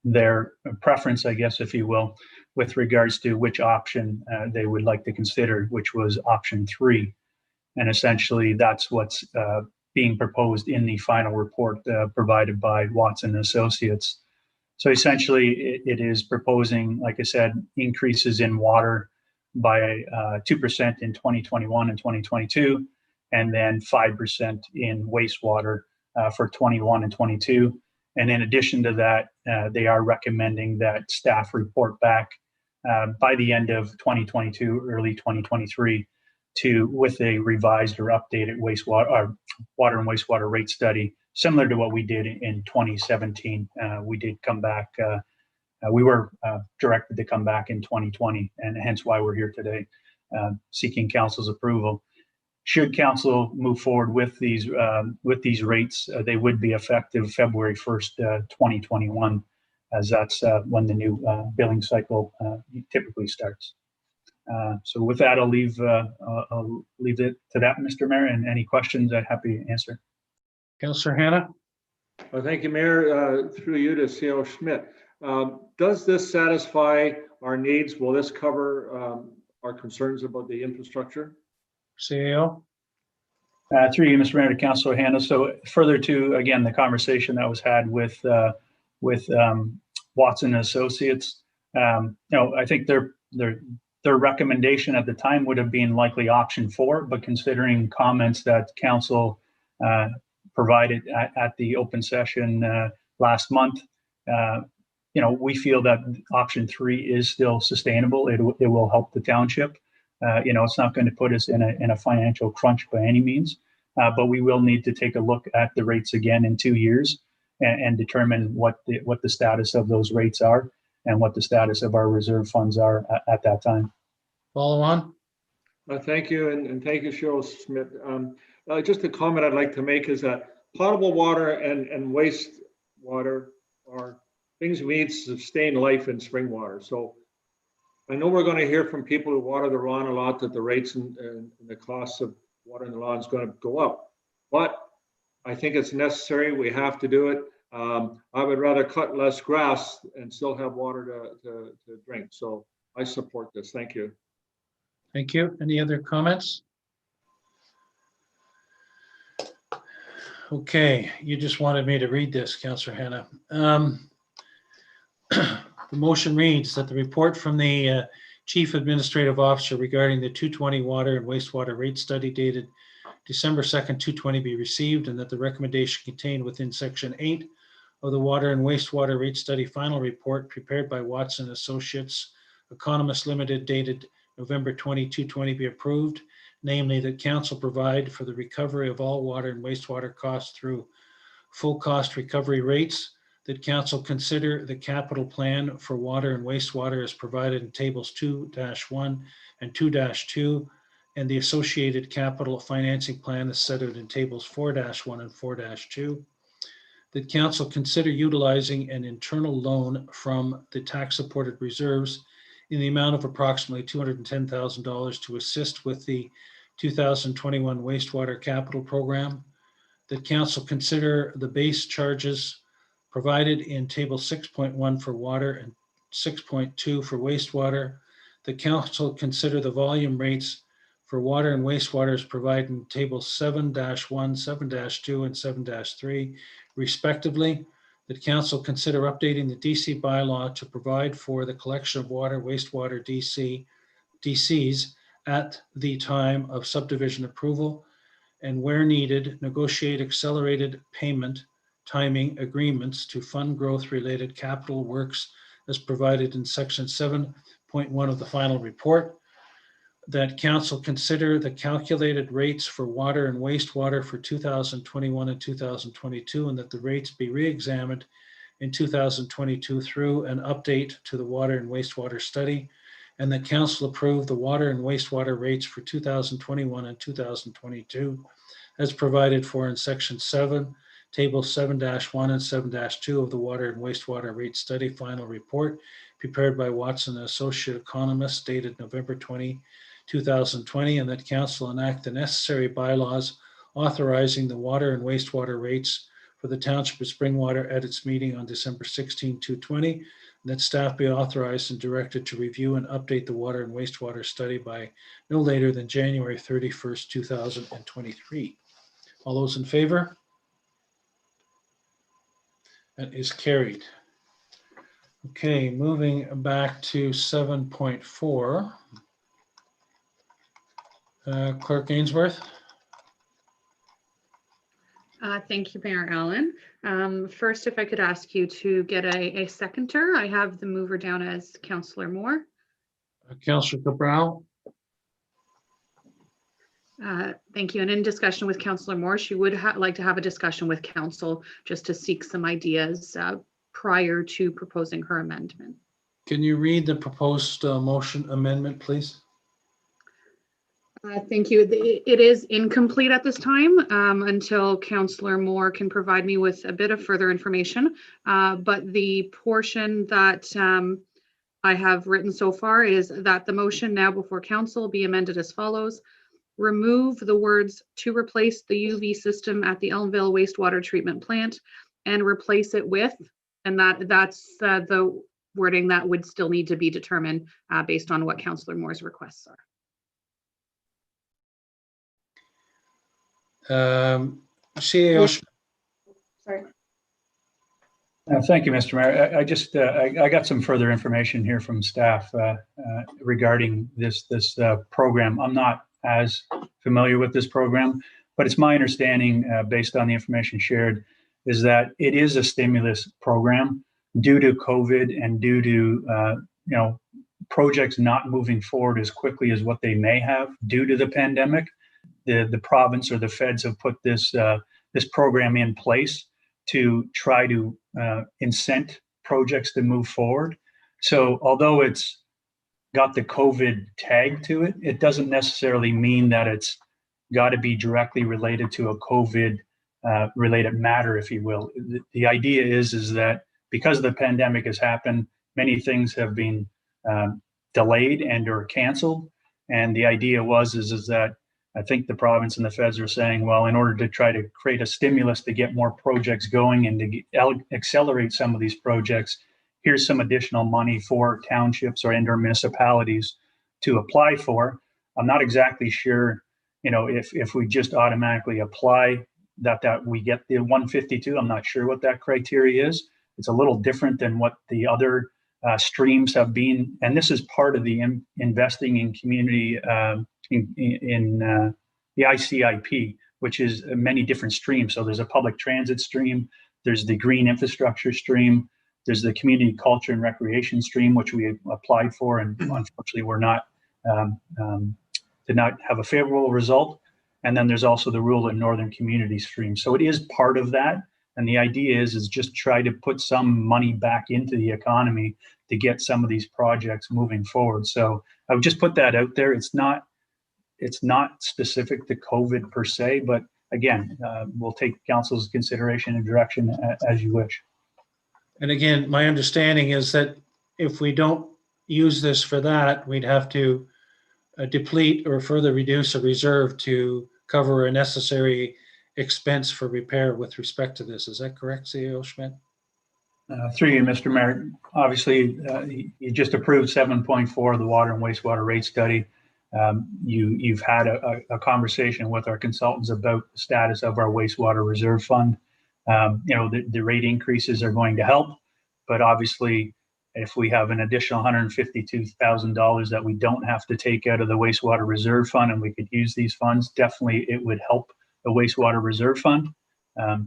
their preference, I guess, if you will, with regards to which option they would like to consider, which was option 3. And essentially, that's what's being proposed in the final report provided by Watson Associates. So essentially, it is proposing, like I said, increases in water by 2% in 2021 and 2022, and then 5% in wastewater for 21 and 22. And in addition to that, they are recommending that staff report back by the end of 2022, early 2023, with a revised or updated water and wastewater rate study, similar to what we did in 2017. We did come back. We were directed to come back in 2020, and hence why we're here today, seeking council's approval. Should council move forward with these rates, they would be effective February 1st, 2021, as that's when the new billing cycle typically starts. So with that, I'll leave it to that, Mr. Mayor, and any questions I'd happy to answer. Councillor Hannah? Well, thank you, Mayor. Through you to CO Schmidt. Does this satisfy our needs? Will this cover our concerns about the infrastructure? CAO? Through you, Mr. Mayor, to Councillor Hannah. So further to, again, the conversation that was had with Watson Associates, I think their recommendation at the time would have been likely option 4, but considering comments that council provided at the open session last month, we feel that option 3 is still sustainable. It will help the township. It's not going to put us in a financial crunch by any means, but we will need to take a look at the rates again in 2 years and determine what the status of those rates are and what the status of our reserve funds are at that time. Follow on? Thank you, and thank you, Cheryl Smith. Just a comment I'd like to make is that potable water and wastewater are things we need to sustain life in spring water. So I know we're going to hear from people who water their lawn a lot that the rates and the costs of watering the lawn is going to go up. But I think it's necessary. We have to do it. I would rather cut less grass and still have water to drink. So I support this. Thank you. Thank you. Any other comments? Okay, you just wanted me to read this, Councillor Hannah. The motion reads that the report from the Chief Administrative Officer regarding the 220 water and wastewater rate study dated December 2nd, 2020 be received, and that the recommendation contained within Section 8 of the Water and Wastewater Rate Study final report prepared by Watson Associates Economists Limited dated November 20, 2020 be approved, namely that council provide for the recovery of all water and wastewater costs through full cost recovery rates, that council consider the capital plan for water and wastewater as provided in tables 2-1 and 2-2, and the associated capital financing plan is set out in tables 4-1 and 4-2, that council consider utilizing an internal loan from the tax supported reserves in the amount of approximately $210,000 to assist with the 2021 wastewater capital program, that council consider the base charges provided in table 6.1 for water and 6.2 for wastewater. The council consider the volume rates for water and wastewater as provided in tables 7-1, 7-2, and 7-3, respectively. That council consider updating the DC bylaw to provide for the collection of water, wastewater DCs at the time of subdivision approval, and where needed, negotiate accelerated payment timing agreements to fund growth-related capital works as provided in Section 7.1 of the final report. That council consider the calculated rates for water and wastewater for 2021 and 2022, and that the rates be re-examined in 2022 through an update to the water and wastewater study, and that council approve the water and wastewater rates for 2021 and 2022 as provided for in Section 7, Table 7-1 and 7-2 of the Water and Wastewater Rate Study Final Report prepared by Watson Associate Economists dated November 20, 2020, and that council enact the necessary bylaws authorizing the water and wastewater rates for the Township of Springwater at its meeting on December 16, 2020, and that staff be authorized and directed to review and update the water and wastewater study by no later than January 31st, 2023. All those in favor? That is carried. Okay, moving back to 7.4. Clerk Ainsworth? Thank you, Mayor Allen. First, if I could ask you to get a seconder. I have the mover down as Councillor Moore. Councillor Cabral? Thank you. And in discussion with Councillor Moore, she would like to have a discussion with council just to seek some ideas prior to proposing her amendment. Can you read the proposed motion amendment, please? Thank you. It is incomplete at this time until Councillor Moore can provide me with a bit of further information. But the portion that I have written so far is that the motion now before council be amended as follows. Remove the words "to replace the UV system at the Elmville wastewater treatment plant" and replace it with, and that's the wording that would still need to be determined based on what Councillor Moore's requests are. CAO. Sorry. Thank you, Mr. Mayor. I got some further information here from staff regarding this program. I'm not as familiar with this program, but it's my understanding, based on the information shared, is that it is a stimulus program due to COVID and due to projects not moving forward as quickly as what they may have due to the pandemic. The province or the feds have put this program in place to try to incent projects to move forward. So although it's got the COVID tag to it, it doesn't necessarily mean that it's got to be directly related to a COVID related matter, if you will. The idea is that because the pandemic has happened, many things have been delayed and or canceled. And the idea is that I think the province and the feds are saying, well, in order to try to create a stimulus to get more projects going and to accelerate some of these projects, here's some additional money for townships or indoor municipalities to apply for. I'm not exactly sure, if we just automatically apply that we get the 152. I'm not sure what that criteria is. It's a little different than what the other streams have been. And this is part of the investing in community in the ICIP, which is many different streams. So there's a public transit stream, there's the green infrastructure stream, there's the community culture and recreation stream, which we applied for, and unfortunately we're not did not have a favorable result. And then there's also the rural and northern community stream. So it is part of that. And the idea is just try to put some money back into the economy to get some of these projects moving forward. So I would just put that out there. It's not specific to COVID per se, but again, we'll take council's consideration and direction as you wish. And again, my understanding is that if we don't use this for that, we'd have to deplete or further reduce a reserve to cover a necessary expense for repair with respect to this. Is that correct, CEO Schmidt? Through you, Mr. Mayor. Obviously, you just approved 7.4 of the water and wastewater rate study. You've had a conversation with our consultants about the status of our wastewater reserve fund. The rate increases are going to help, but obviously, if we have an additional $152,000 that we don't have to take out of the wastewater reserve fund and we could use these funds, definitely it would help the wastewater reserve fund.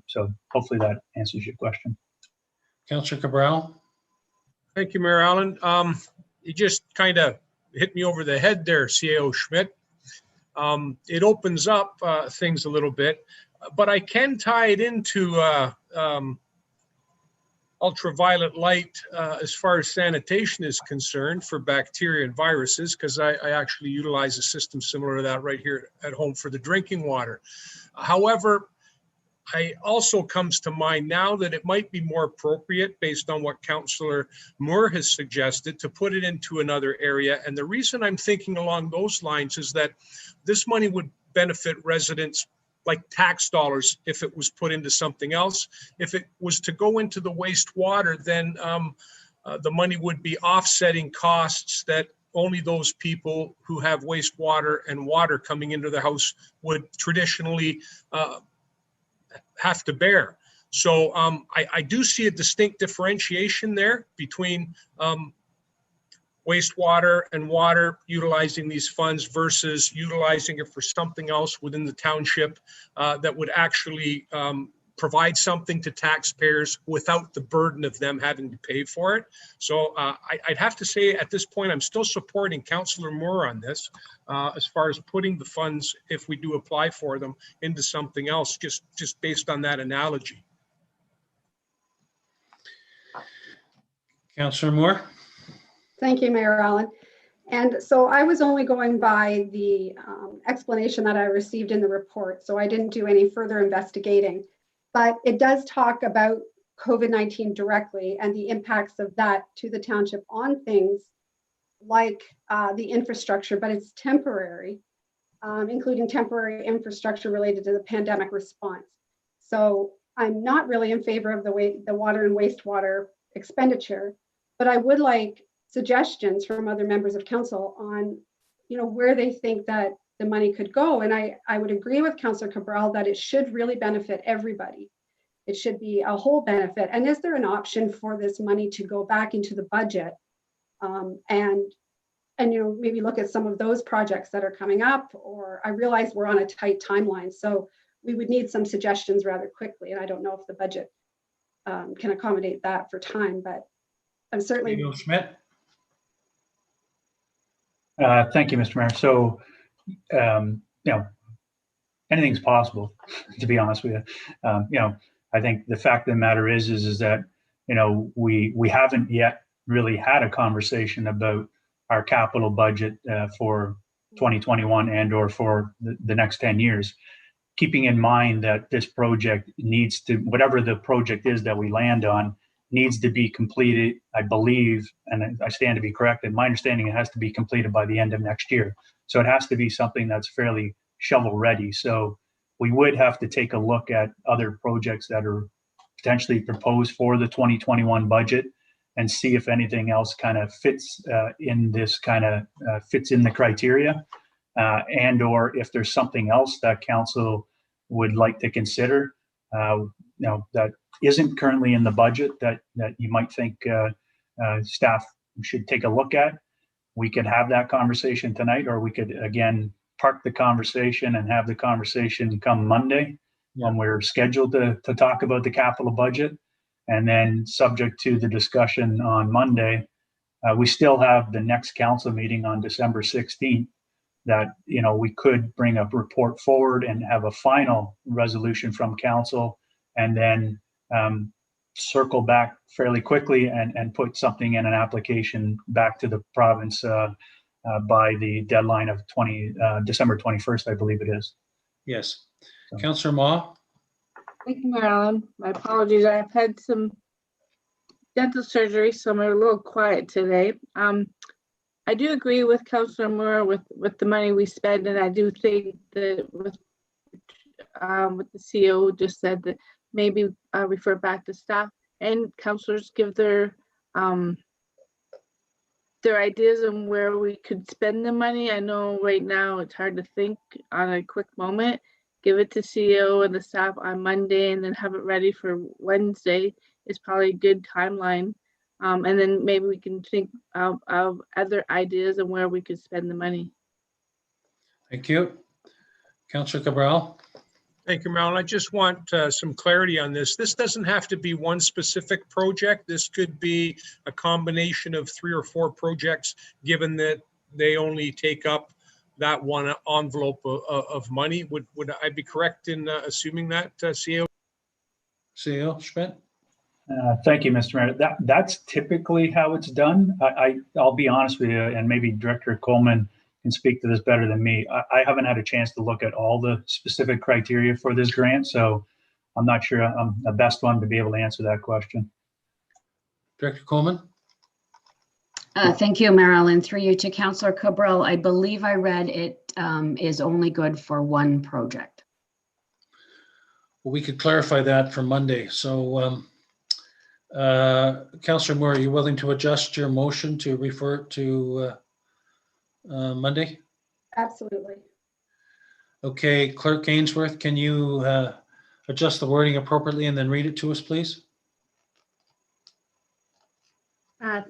So hopefully that answers your question. Councillor Cabral? Thank you, Mayor Allen. You just kind of hit me over the head there, CAO Schmidt. It opens up things a little bit, but I can tie it into ultraviolet light as far as sanitation is concerned for bacteria and viruses, because I actually utilize a system similar to that right here at home for the drinking water. However, I also comes to mind now that it might be more appropriate, based on what Councillor Moore has suggested, to put it into another area. And the reason I'm thinking along those lines is that this money would benefit residents like tax dollars if it was put into something else. If it was to go into the wastewater, then the money would be offsetting costs that only those people who have wastewater and water coming into their house would traditionally have to bear. So I do see a distinct differentiation there between wastewater and water, utilizing these funds versus utilizing it for something else within the township that would actually provide something to taxpayers without the burden of them having to pay for it. So I'd have to say at this point, I'm still supporting Councillor Moore on this as far as putting the funds, if we do apply for them, into something else, just based on that analogy. Councillor Moore? Thank you, Mayor Allen. And so I was only going by the explanation that I received in the report, so I didn't do any further investigating. But it does talk about COVID-19 directly and the impacts of that to the township on things like the infrastructure, but it's temporary, including temporary infrastructure related to the pandemic response. So I'm not really in favor of the water and wastewater expenditure, but I would like suggestions from other members of council on, where they think that the money could go. And I would agree with Councillor Cabral that it should really benefit everybody. It should be a whole benefit. And is there an option for this money to go back into the budget and maybe look at some of those projects that are coming up? Or I realize we're on a tight timeline, so we would need some suggestions rather quickly. And I don't know if the budget can accommodate that for time, but I'm certainly. Leo Schmidt? Thank you, Mr. Mayor. So, anything's possible, to be honest with you. I think the fact of the matter is that, we haven't yet really had a conversation about our capital budget for 2021 and or for the next 10 years. Keeping in mind that this project needs to, whatever the project is that we land on, needs to be completed, I believe, and I stand to be corrected, my understanding, it has to be completed by the end of next year. So it has to be something that's fairly shovel ready. So we would have to take a look at other projects that are potentially proposed for the 2021 budget and see if anything else kind of fits in this fits in the criteria, and or if there's something else that council would like to consider, that isn't currently in the budget that you might think staff should take a look at. We could have that conversation tonight, or we could again park the conversation and have the conversation come Monday when we're scheduled to talk about the capital budget. And then subject to the discussion on Monday, we still have the next council meeting on December 16th that, we could bring a report forward and have a final resolution from council, and then circle back fairly quickly and put something in an application back to the province by the deadline of December 21st, I believe it is. Yes. Councillor Ma? Thank you, Mayor Allen. My apologies. I've had some dental surgery, so I'm a little quiet today. I do agree with Councillor Moore with the money we spend, and I do think that with the CEO just said that maybe refer back to staff and councillors give their ideas on where we could spend the money. I know right now it's hard to think on a quick moment. Give it to CEO and the staff on Monday and then have it ready for Wednesday is probably a good timeline. And then maybe we can think of other ideas on where we could spend the money. Thank you. Councillor Cabral? Thank you, Marilyn. I just want some clarity on this. This doesn't have to be one specific project. This could be a combination of 3 or 4 projects, given that they only take up that one envelope of money. Would I be correct in assuming that, CEO? CEO Schmidt? Thank you, Mr. Mayor. That's typically how it's done. I'll be honest with you, and maybe Director Coleman can speak to this better than me. I haven't had a chance to look at all the specific criteria for this grant, so I'm not sure I'm the best one to be able to answer that question. Director Coleman? Thank you, Mayor Allen. Through you to Councillor Cabral. I believe I read it is only good for one project. Well, we could clarify that for Monday. So Councillor Moore, are you willing to adjust your motion to refer to Monday? Absolutely. Okay, Clerk Ainsworth, can you adjust the wording appropriately and then read it to us, please?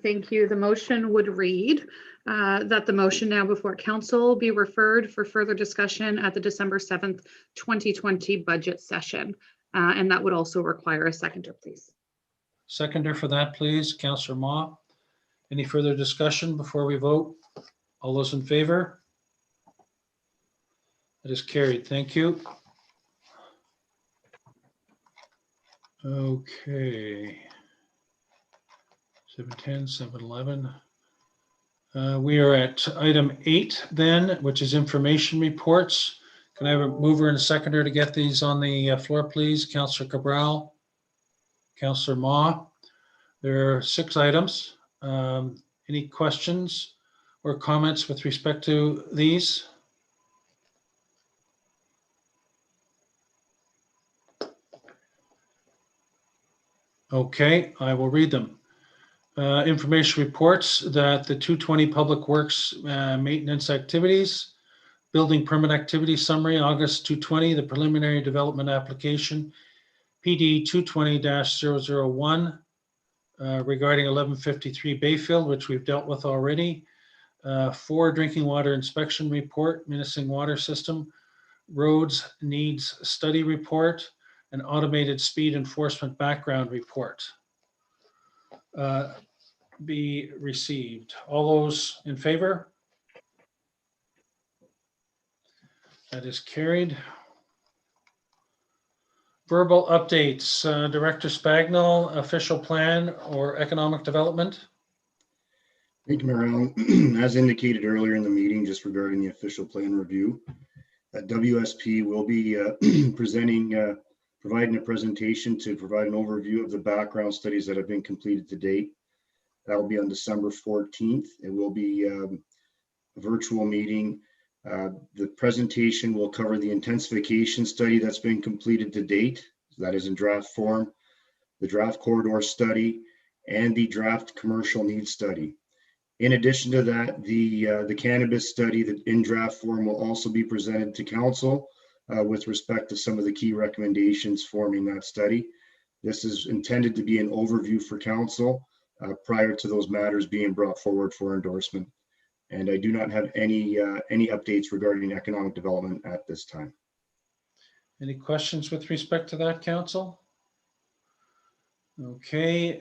Thank you. The motion would read that the motion now before council be referred for further discussion at the December 7th, 2020 budget session. And that would also require a seconder, please. Seconder for that, please, Councillor Ma. Any further discussion before we vote? All those in favor? That is carried. Thank you. Okay. 7:10, 7:11. We are at item 8 then, which is information reports. Can I have a mover and a seconder to get these on the floor, please? Councillor Cabral, Councillor Ma. There are 6 items. Any questions or comments with respect to these? Okay, I will read them. Information reports that the 220 Public Works maintenance activities, building permit activity summary, August 220, the preliminary development application, PD 220-001 regarding 1153 Bayfield, which we've dealt with already. 4 drinking water inspection report, Municipal water system, roads needs study report, an automated speed enforcement background report be received. All those in favor? That is carried. Verbal updates, Director Spagnell, official plan or economic development? Thank you, Mayor Allen. As indicated earlier in the meeting, just regarding the official plan review, WSP will be providing a presentation to provide an overview of the background studies that have been completed to date. That will be on December 14th. It will be a virtual meeting. The presentation will cover the intensification study that's been completed to date. That is in draft form, the draft corridor study, and the draft commercial needs study. In addition to that, the cannabis study that in draft form will also be presented to council with respect to some of the key recommendations forming that study. This is intended to be an overview for council prior to those matters being brought forward for endorsement. And I do not have any updates regarding economic development at this time. Any questions with respect to that, council? Okay,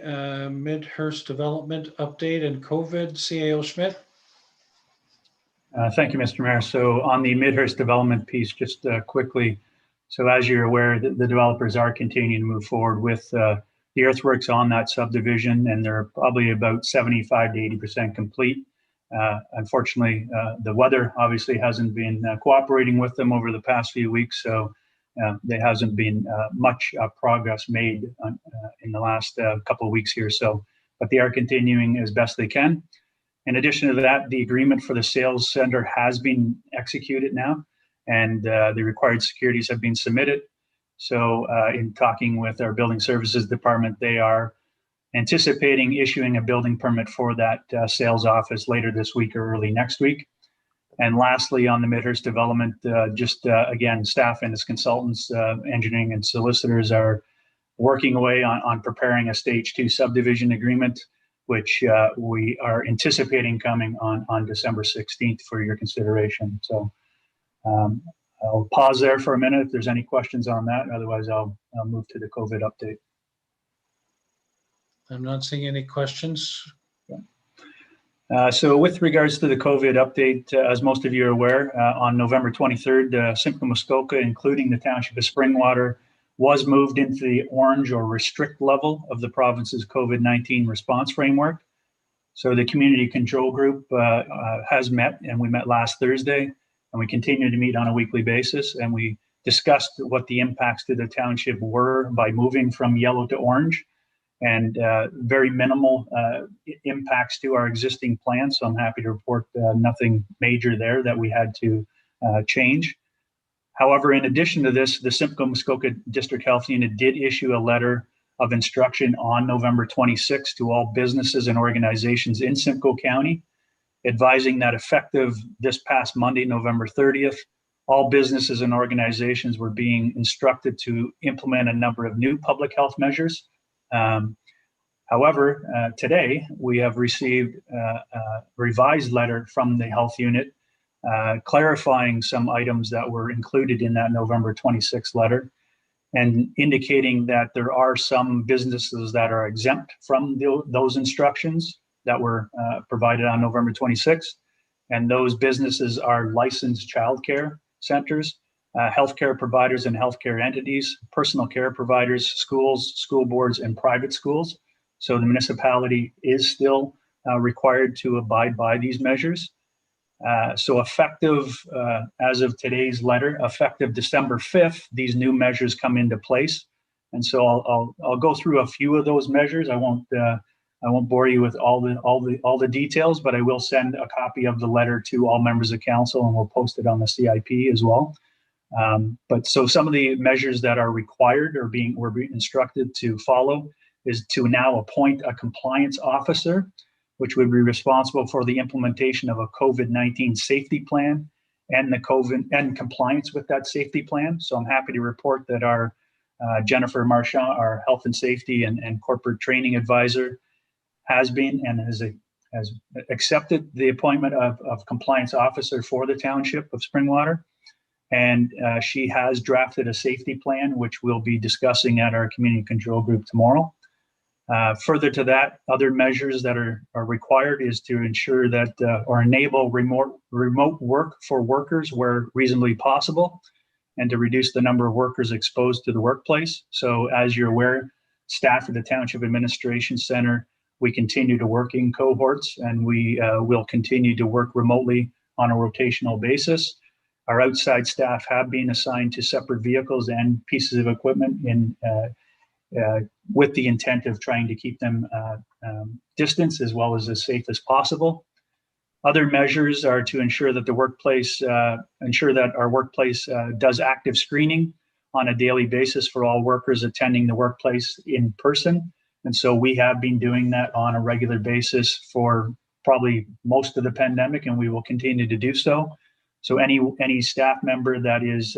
Midhurst development update and COVID, CAO Schmidt. Thank you, Mr. Mayor. So on the Midhurst development piece, just quickly, so as you're aware, the developers are continuing to move forward with the earthworks on that subdivision, and they're probably about 75 to 80% complete. Unfortunately, the weather obviously hasn't been cooperating with them over the past few weeks, so there hasn't been much progress made in the last couple of weeks here. So, but they are continuing as best they can. In addition to that, the agreement for the sales center has been executed now, and the required securities have been submitted. So in talking with our building services department, they are anticipating issuing a building permit for that sales office later this week or early next week. And lastly, on the Midhurst development, again, staff and its consultants, engineering and solicitors are working away on preparing a stage 2 subdivision agreement, which we are anticipating coming on December 16th for your consideration. So I'll pause there for a minute if there's any questions on that. Otherwise, I'll move to the COVID update. I'm not seeing any questions. So with regards to the COVID update, as most of you are aware, on November 23rd, Simcoe Muskoka, including the Township of Springwater, was moved into the orange or restrict level of the province's COVID-19 response framework. So the community control group has met, and we met last Thursday, and we continue to meet on a weekly basis, and we discussed what the impacts to the township were by moving from yellow to orange, and very minimal impacts to our existing plan. So I'm happy to report nothing major there that we had to change. However, in addition to this, the Simcoe Muskoka District Health Unit did issue a letter of instruction on November 26th to all businesses and organizations in Simcoe County, advising that effective this past Monday, November 30th, all businesses and organizations were being instructed to implement a number of new public health measures. However, today we have received a revised letter from the health unit clarifying some items that were included in that November 26th letter, and indicating that there are some businesses that are exempt from those instructions that were provided on November 26th. And those businesses are licensed childcare centers, healthcare providers and healthcare entities, personal care providers, schools, school boards, and private schools. So the municipality is still required to abide by these measures. So effective, as of today's letter, effective December 5th, these new measures come into place. And so I'll go through a few of those measures. I won't bore you with all the details, but I will send a copy of the letter to all members of council, and we'll post it on the CIP as well. But so some of the measures that are required or we're being instructed to follow is to now appoint a compliance officer, which would be responsible for the implementation of a COVID-19 safety plan and the COVID and compliance with that safety plan. So I'm happy to report that our Jennifer Marchand, our health and safety and corporate training advisor, has been and has accepted the appointment of compliance officer for the township of Springwater. And she has drafted a safety plan, which we'll be discussing at our community control group tomorrow. Further to that, other measures that are required is to ensure that or enable remote work for workers where reasonably possible, and to reduce the number of workers exposed to the workplace. So as you're aware, staff at the Township Administration Center, we continue to work in cohorts, and we will continue to work remotely on a rotational basis. Our outside staff have been assigned to separate vehicles and pieces of equipment with the intent of trying to keep them distance as well as safe as possible. Other measures are to ensure that our workplace does active screening on a daily basis for all workers attending the workplace in person. And so we have been doing that on a regular basis for probably most of the pandemic, and we will continue to do so. So any staff member that is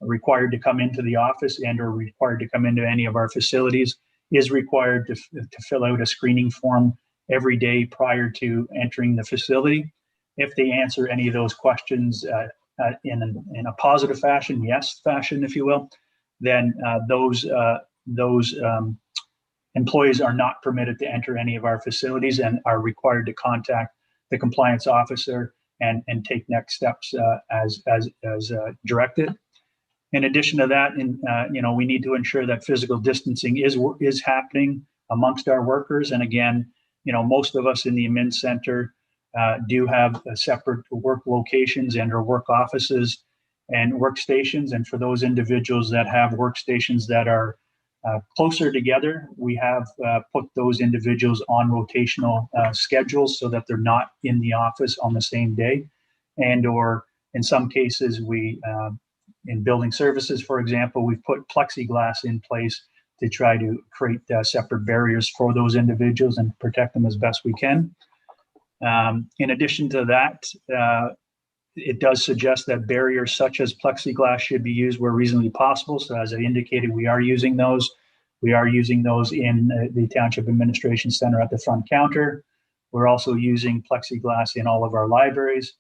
required to come into the office and or required to come into any of our facilities is required to fill out a screening form every day prior to entering the facility. If they answer any of those questions in a positive fashion, yes fashion, if you will, then those employees are not permitted to enter any of our facilities and are required to contact the compliance officer and take next steps as directed. In addition to that, we need to ensure that physical distancing is happening amongst our workers. And again, most of us in the admin center do have separate work locations and or work offices and workstations. And for those individuals that have workstations that are closer together, we have put those individuals on rotational schedules so that they're not in the office on the same day. And or in some cases, in building services, for example, we've put plexiglass in place to try to create separate barriers for those individuals and protect them as best we can. In addition to that, it does suggest that barriers such as plexiglass should be used where reasonably possible. So as I indicated, we are using those. We are using those in the Township Administration Center at the front counter. We're also using plexiglass in all of our libraries,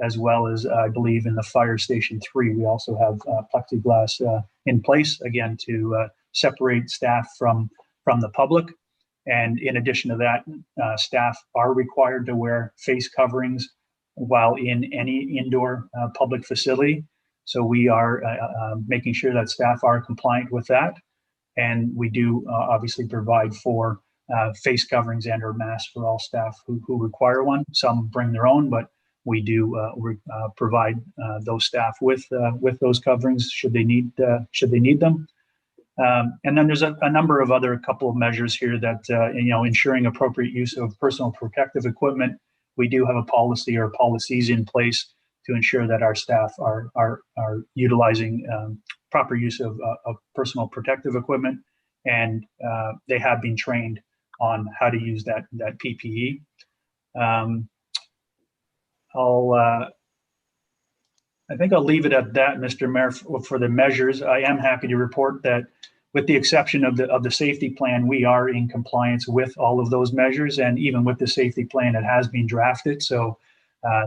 as well as I believe in the Fire Station 3. We also have plexiglass in place, again, to separate staff from the public. And in addition to that, staff are required to wear face coverings while in any indoor public facility. So we are making sure that staff are compliant with that. And we do obviously provide for face coverings and or masks for all staff who require one. Some bring their own, but we do provide those staff with those coverings should they need them. And then there's a number of other couple of measures here that, ensuring appropriate use of personal protective equipment. We do have a policy or policies in place to ensure that our staff are utilizing proper use of personal protective equipment, and they have been trained on how to use that PPE. I think I'll leave it at that, Mr. Mayor, for the measures. I am happy to report that, with the exception of the safety plan, we are in compliance with all of those measures, and even with the safety plan, it has been drafted. So,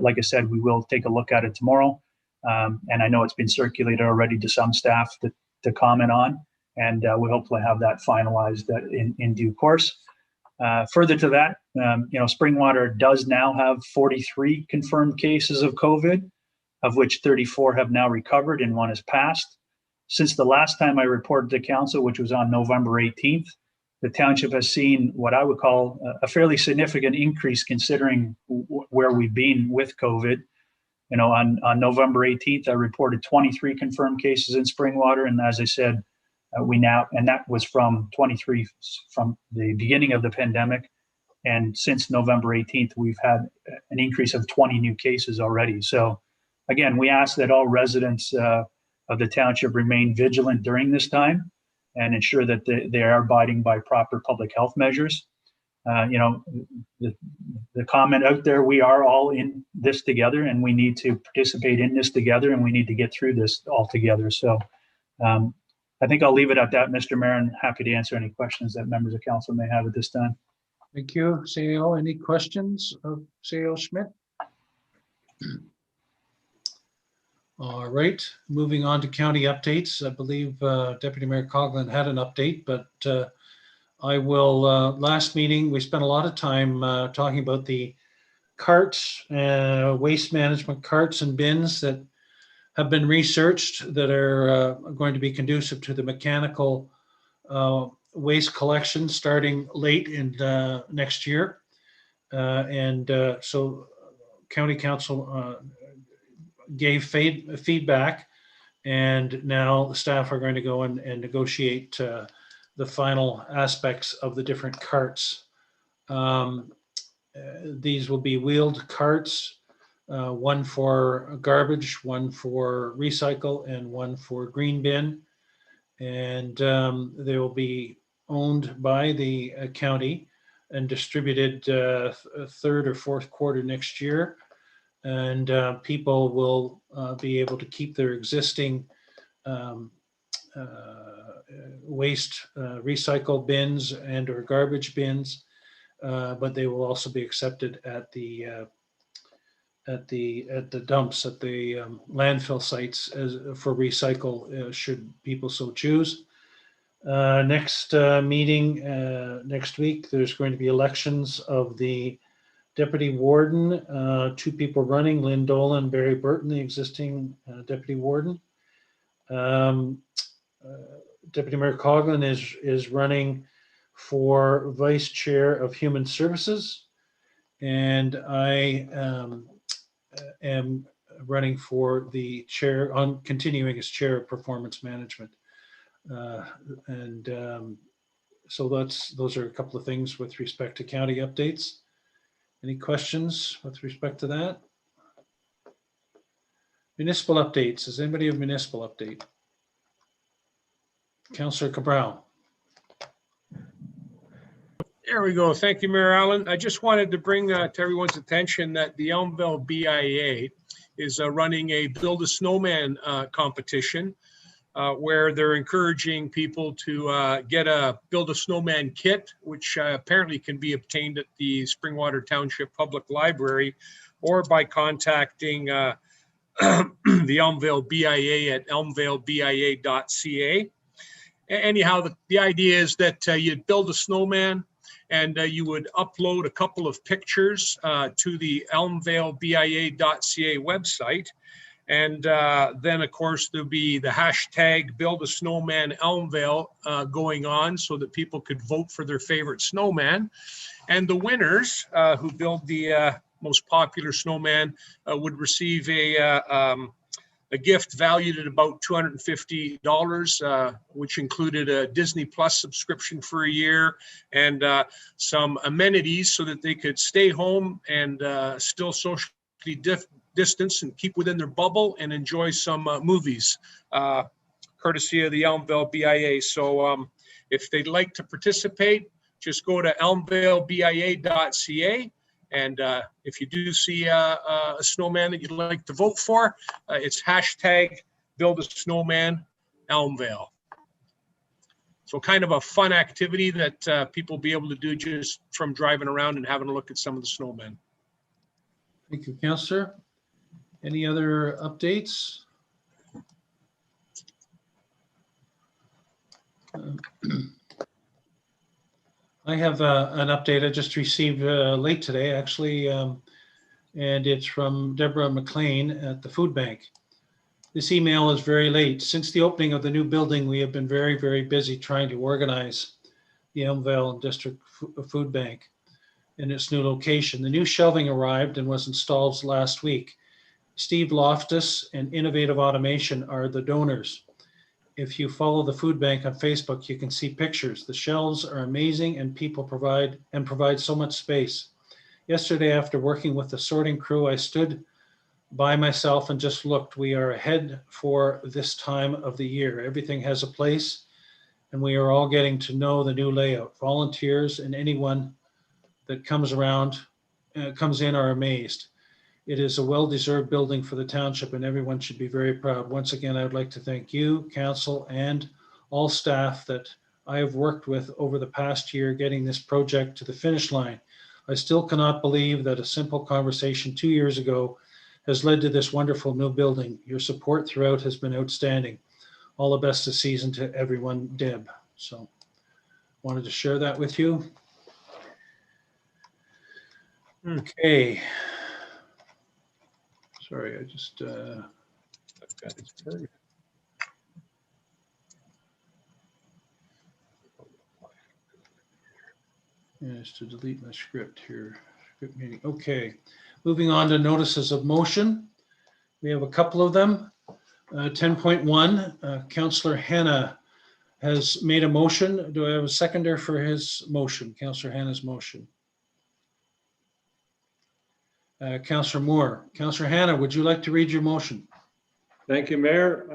like I said, we will take a look at it tomorrow, and I know it's been circulated already to some staff to comment on, and we hopefully have that finalized in due course. Further to that, Springwater does now have 43 confirmed cases of COVID, of which 34 have now recovered and 1 has passed. Since the last time I reported to council, which was on November 18th, the township has seen what I would call a fairly significant increase considering where we've been with COVID. On November 18th, I reported 23 confirmed cases in Springwater. And as I said, and that was from 23 from the beginning of the pandemic. And since November 18th, we've had an increase of 20 new cases already. So again, we ask that all residents of the township remain vigilant during this time and ensure that they are abiding by proper public health measures. The comment out there, we are all in this together and we need to participate in this together and we need to get through this all together. So I think I'll leave it at that, Mr. Mayor, and happy to answer any questions that members of council may have at this time. Thank you, CAO. Any questions of CAO Schmidt? All right, moving on to county updates. I believe Deputy Mayor Coughlin had an update, but I will, last meeting, we spent a lot of time talking about the carts, waste management carts and bins that have been researched that are going to be conducive to the mechanical waste collection starting late in next year. So County Council gave feedback, and now the staff are going to go and negotiate the final aspects of the different carts. These will be wheeled carts, one for garbage, one for recycle, and one for green bin. And they will be owned by the county and distributed third or fourth quarter next year. And people will be able to keep their existing waste recycle bins and or garbage bins, but they will also be accepted at the dumps at the landfill sites for recycle should people so choose. Next meeting next week, there's going to be elections of the Deputy Warden, 2 people running, Lynn Dolan and Barry Burton, the existing Deputy Warden. Deputy Mayor Coughlin is running for Vice Chair of Human Services, and I am running for the chair, continuing as Chair of Performance Management. So those are a couple of things with respect to county updates. Any questions with respect to that? Municipal updates. Does anybody have municipal update? Councillor Cabral. There we go. Thank you, Mayor Allen. I just wanted to bring to everyone's attention that the Elmville BIA is running a Build a Snowman competition where they're encouraging people to get a Build a Snowman kit, which apparently can be obtained at the Springwater Township Public Library or by contacting the Elmville BIA at elmvalebia.ca. Anyhow, the idea is that you'd build a snowman and you would upload a couple of pictures to the elmvalebia.ca website. And then, of course, there'll be the hashtag Build a Snowman Elmvale going on so that people could vote for their favorite snowman. And the winners who build the most popular snowman, would receive a gift valued at about $250, which included a Disney Plus subscription for a year and some amenities so that they could stay home and still socially distance and keep within their bubble and enjoy some movies, courtesy of the Elmvale BIA. So if they'd like to participate, just go to elmvalebia.ca. And if you do see a snowman that you'd like to vote for, it's hashtag Build a Snowman Elmvale. So kind of a fun activity that people will be able to do just from driving around and having a look at some of the snowmen. Thank you, Councillor. Any other updates? I have an update I just received late today, actually, and it's from Deborah McLean at the food bank. This email is very late. Since the opening of the new building, we have been very, very busy trying to organize the Elmvale District Food Bank in its new location. The new shelving arrived and was installed last week. Steve Loftus and Innovative Automation are the donors. If you follow the food bank on Facebook, you can see pictures. The shelves are amazing and people provide so much space. Yesterday, after working with the sorting crew, I stood by myself and just looked. We are ahead for this time of the year. Everything has a place and we are all getting to know the new layout. Volunteers and anyone that comes in are amazed. It is a well-deserved building for the township and everyone should be very proud. Once again, I would like to thank you, council, and all staff that I have worked with over the past year getting this project to the finish line. I still cannot believe that a simple conversation 2 years ago has led to this wonderful new building. Your support throughout has been outstanding. All the best this season to everyone, Deb. So wanted to share that with you. Okay. Sorry, I just managed to delete my script here. Script meeting. Okay, moving on to notices of motion. We have a couple of them. 10.1, Councillor Hanna has made a motion. Do I have a seconder for his motion? Councillor Hanna's motion. Councillor Moore. Councillor Hanna, would you like to read your motion? Thank you, Mayor.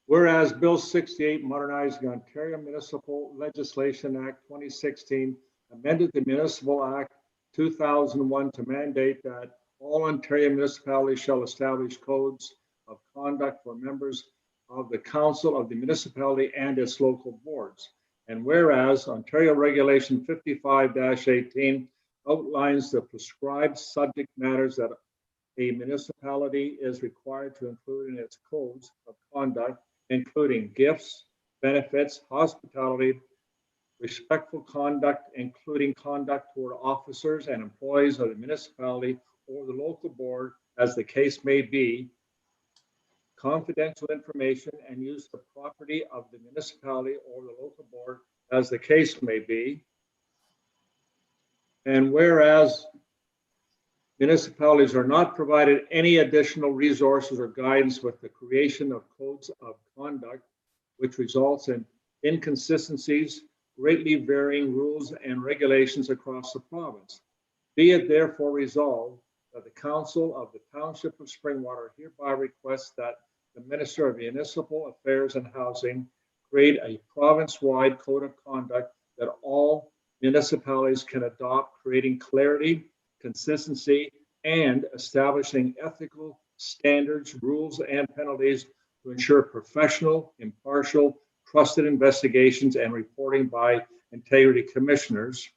Whereas Bill 68, modernizing Ontario Municipal Legislation Act 2016, amended the Municipal Act 2001 to mandate that all Ontario municipalities shall establish codes of conduct for members of the council of the municipality and its local boards. And whereas Ontario Regulation 55-18 outlines the prescribed subject matters that a municipality is required to include in its codes of conduct, including gifts, benefits, hospitality, respectful conduct, including conduct toward officers and employees of the municipality or the local board, as the case may be, confidential information and use of property of the municipality or the local board, as the case may be. And whereas municipalities are not provided any additional resources or guidance with the creation of codes of conduct, which results in inconsistencies, greatly varying rules and regulations across the province. Be it therefore resolved that the Council of the Township of Springwater hereby requests that the Minister of Municipal Affairs and Housing create a province-wide code of conduct that all municipalities can adopt, creating clarity, consistency, and establishing ethical standards, rules, and penalties to ensure professional, impartial, trusted investigations and reporting by integrity commissioners.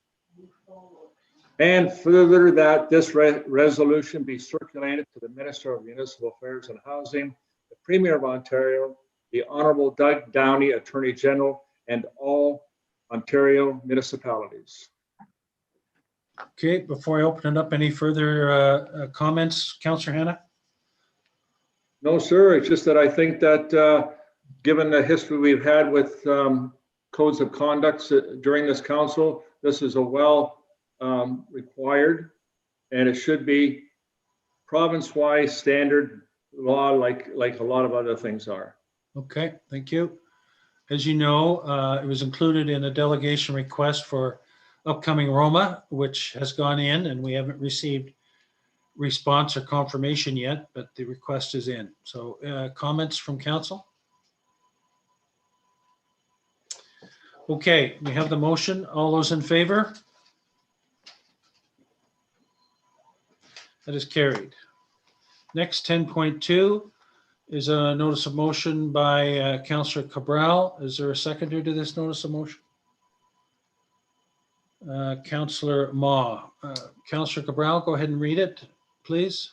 And further, that this resolution be circulated to the Minister of Municipal Affairs and Housing, the Premier of Ontario, the Honorable Doug Downey, Attorney General, and all Ontario municipalities. Okay, before I open it up, any further comments, Councillor Hanna? No, sir. It's just that I think that given the history we've had with codes of conduct during this council, this is a well required and it should be province-wide standard law like a lot of other things are. Okay, thank you. As you know, it was included in a delegation request for upcoming Roma, which has gone in, and we haven't received response or confirmation yet, but the request is in. So comments from council? Okay, we have the motion. All those in favor? That is carried. Next, 10.2 is a notice of motion by Councillor Cabral. Is there a seconder to this notice of motion? Councillor Ma. Councillor Cabral, go ahead and read it, please.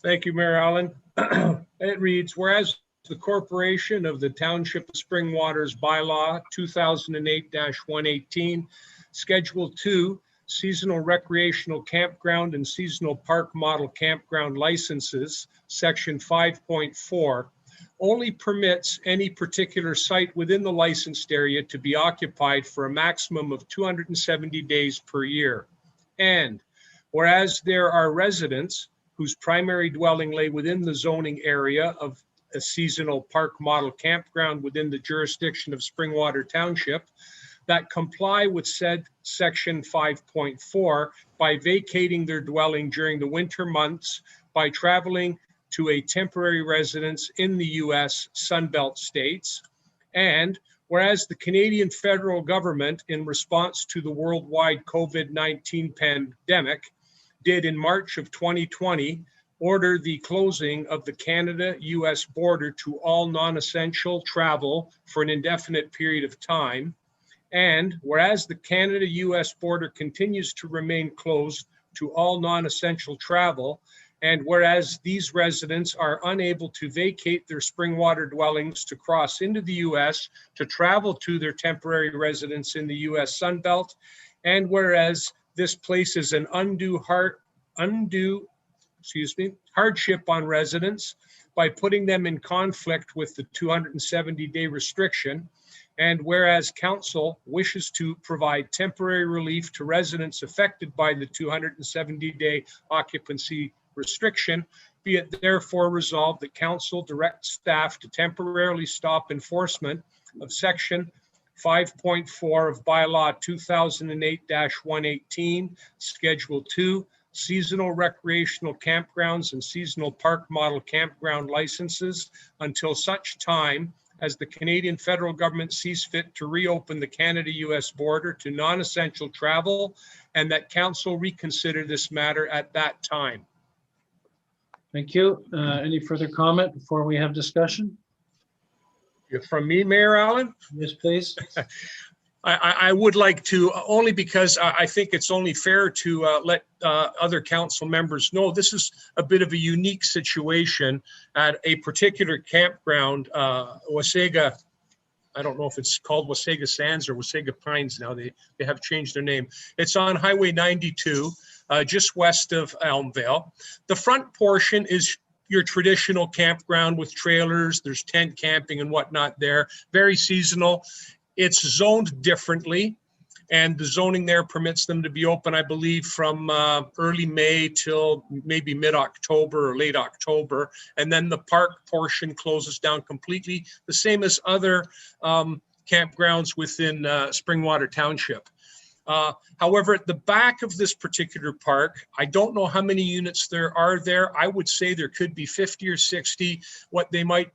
Thank you, Mayor Allen. It reads, whereas the Corporation of the Township of Springwater's bylaw 2008-118, Schedule 2, Seasonal Recreational Campground and Seasonal Park Model Campground Licenses, Section 5.4, only permits any particular site within the licensed area to be occupied for a maximum of 270 days per year. And whereas there are residents whose primary dwelling lay within the zoning area of a seasonal park model campground within the jurisdiction of Springwater Township that comply with said section 5.4 by vacating their dwelling during the winter months by traveling to a temporary residence in the U.S. Sunbelt states. And whereas the Canadian federal government, in response to the worldwide COVID-19 pandemic, did in March of 2020 order the closing of the Canada-US border to all non-essential travel for an indefinite period of time. And whereas the Canada-US border continues to remain closed to all non-essential travel, and whereas these residents are unable to vacate their Springwater dwellings to cross into the US to travel to their temporary residence in the US Sunbelt, and whereas this places an undue hardship on residents by putting them in conflict with the 270-day restriction. And whereas council wishes to provide temporary relief to residents affected by the 270-day occupancy restriction, be it therefore resolved that council direct staff to temporarily stop enforcement of section 5.4 of bylaw 2008-118, Schedule 2, seasonal recreational campgrounds and seasonal park model campground licenses until such time as the Canadian federal government sees fit to reopen the Canada-US border to non-essential travel, and that council reconsider this matter at that time. Thank you. Any further comment before we have discussion? From me, Mayor Allen? Yes, please. I would like to, only because I think it's only fair to let other council members know this is a bit of a unique situation at a particular campground, Wasaga. I don't know if it's called Wasaga Sands or Wasaga Pines now. They have changed their name. It's on Highway 92, just west of Elmvale. The front portion is your traditional campground with trailers. There's tent camping and whatnot there. Very seasonal. It's zoned differently, and the zoning there permits them to be open, I believe, from early May till maybe mid-October or late October. And then the park portion closes down completely, the same as other campgrounds within Springwater Township. However, at the back of this particular park, I don't know how many units there are there. I would say there could be 50 or 60, what they might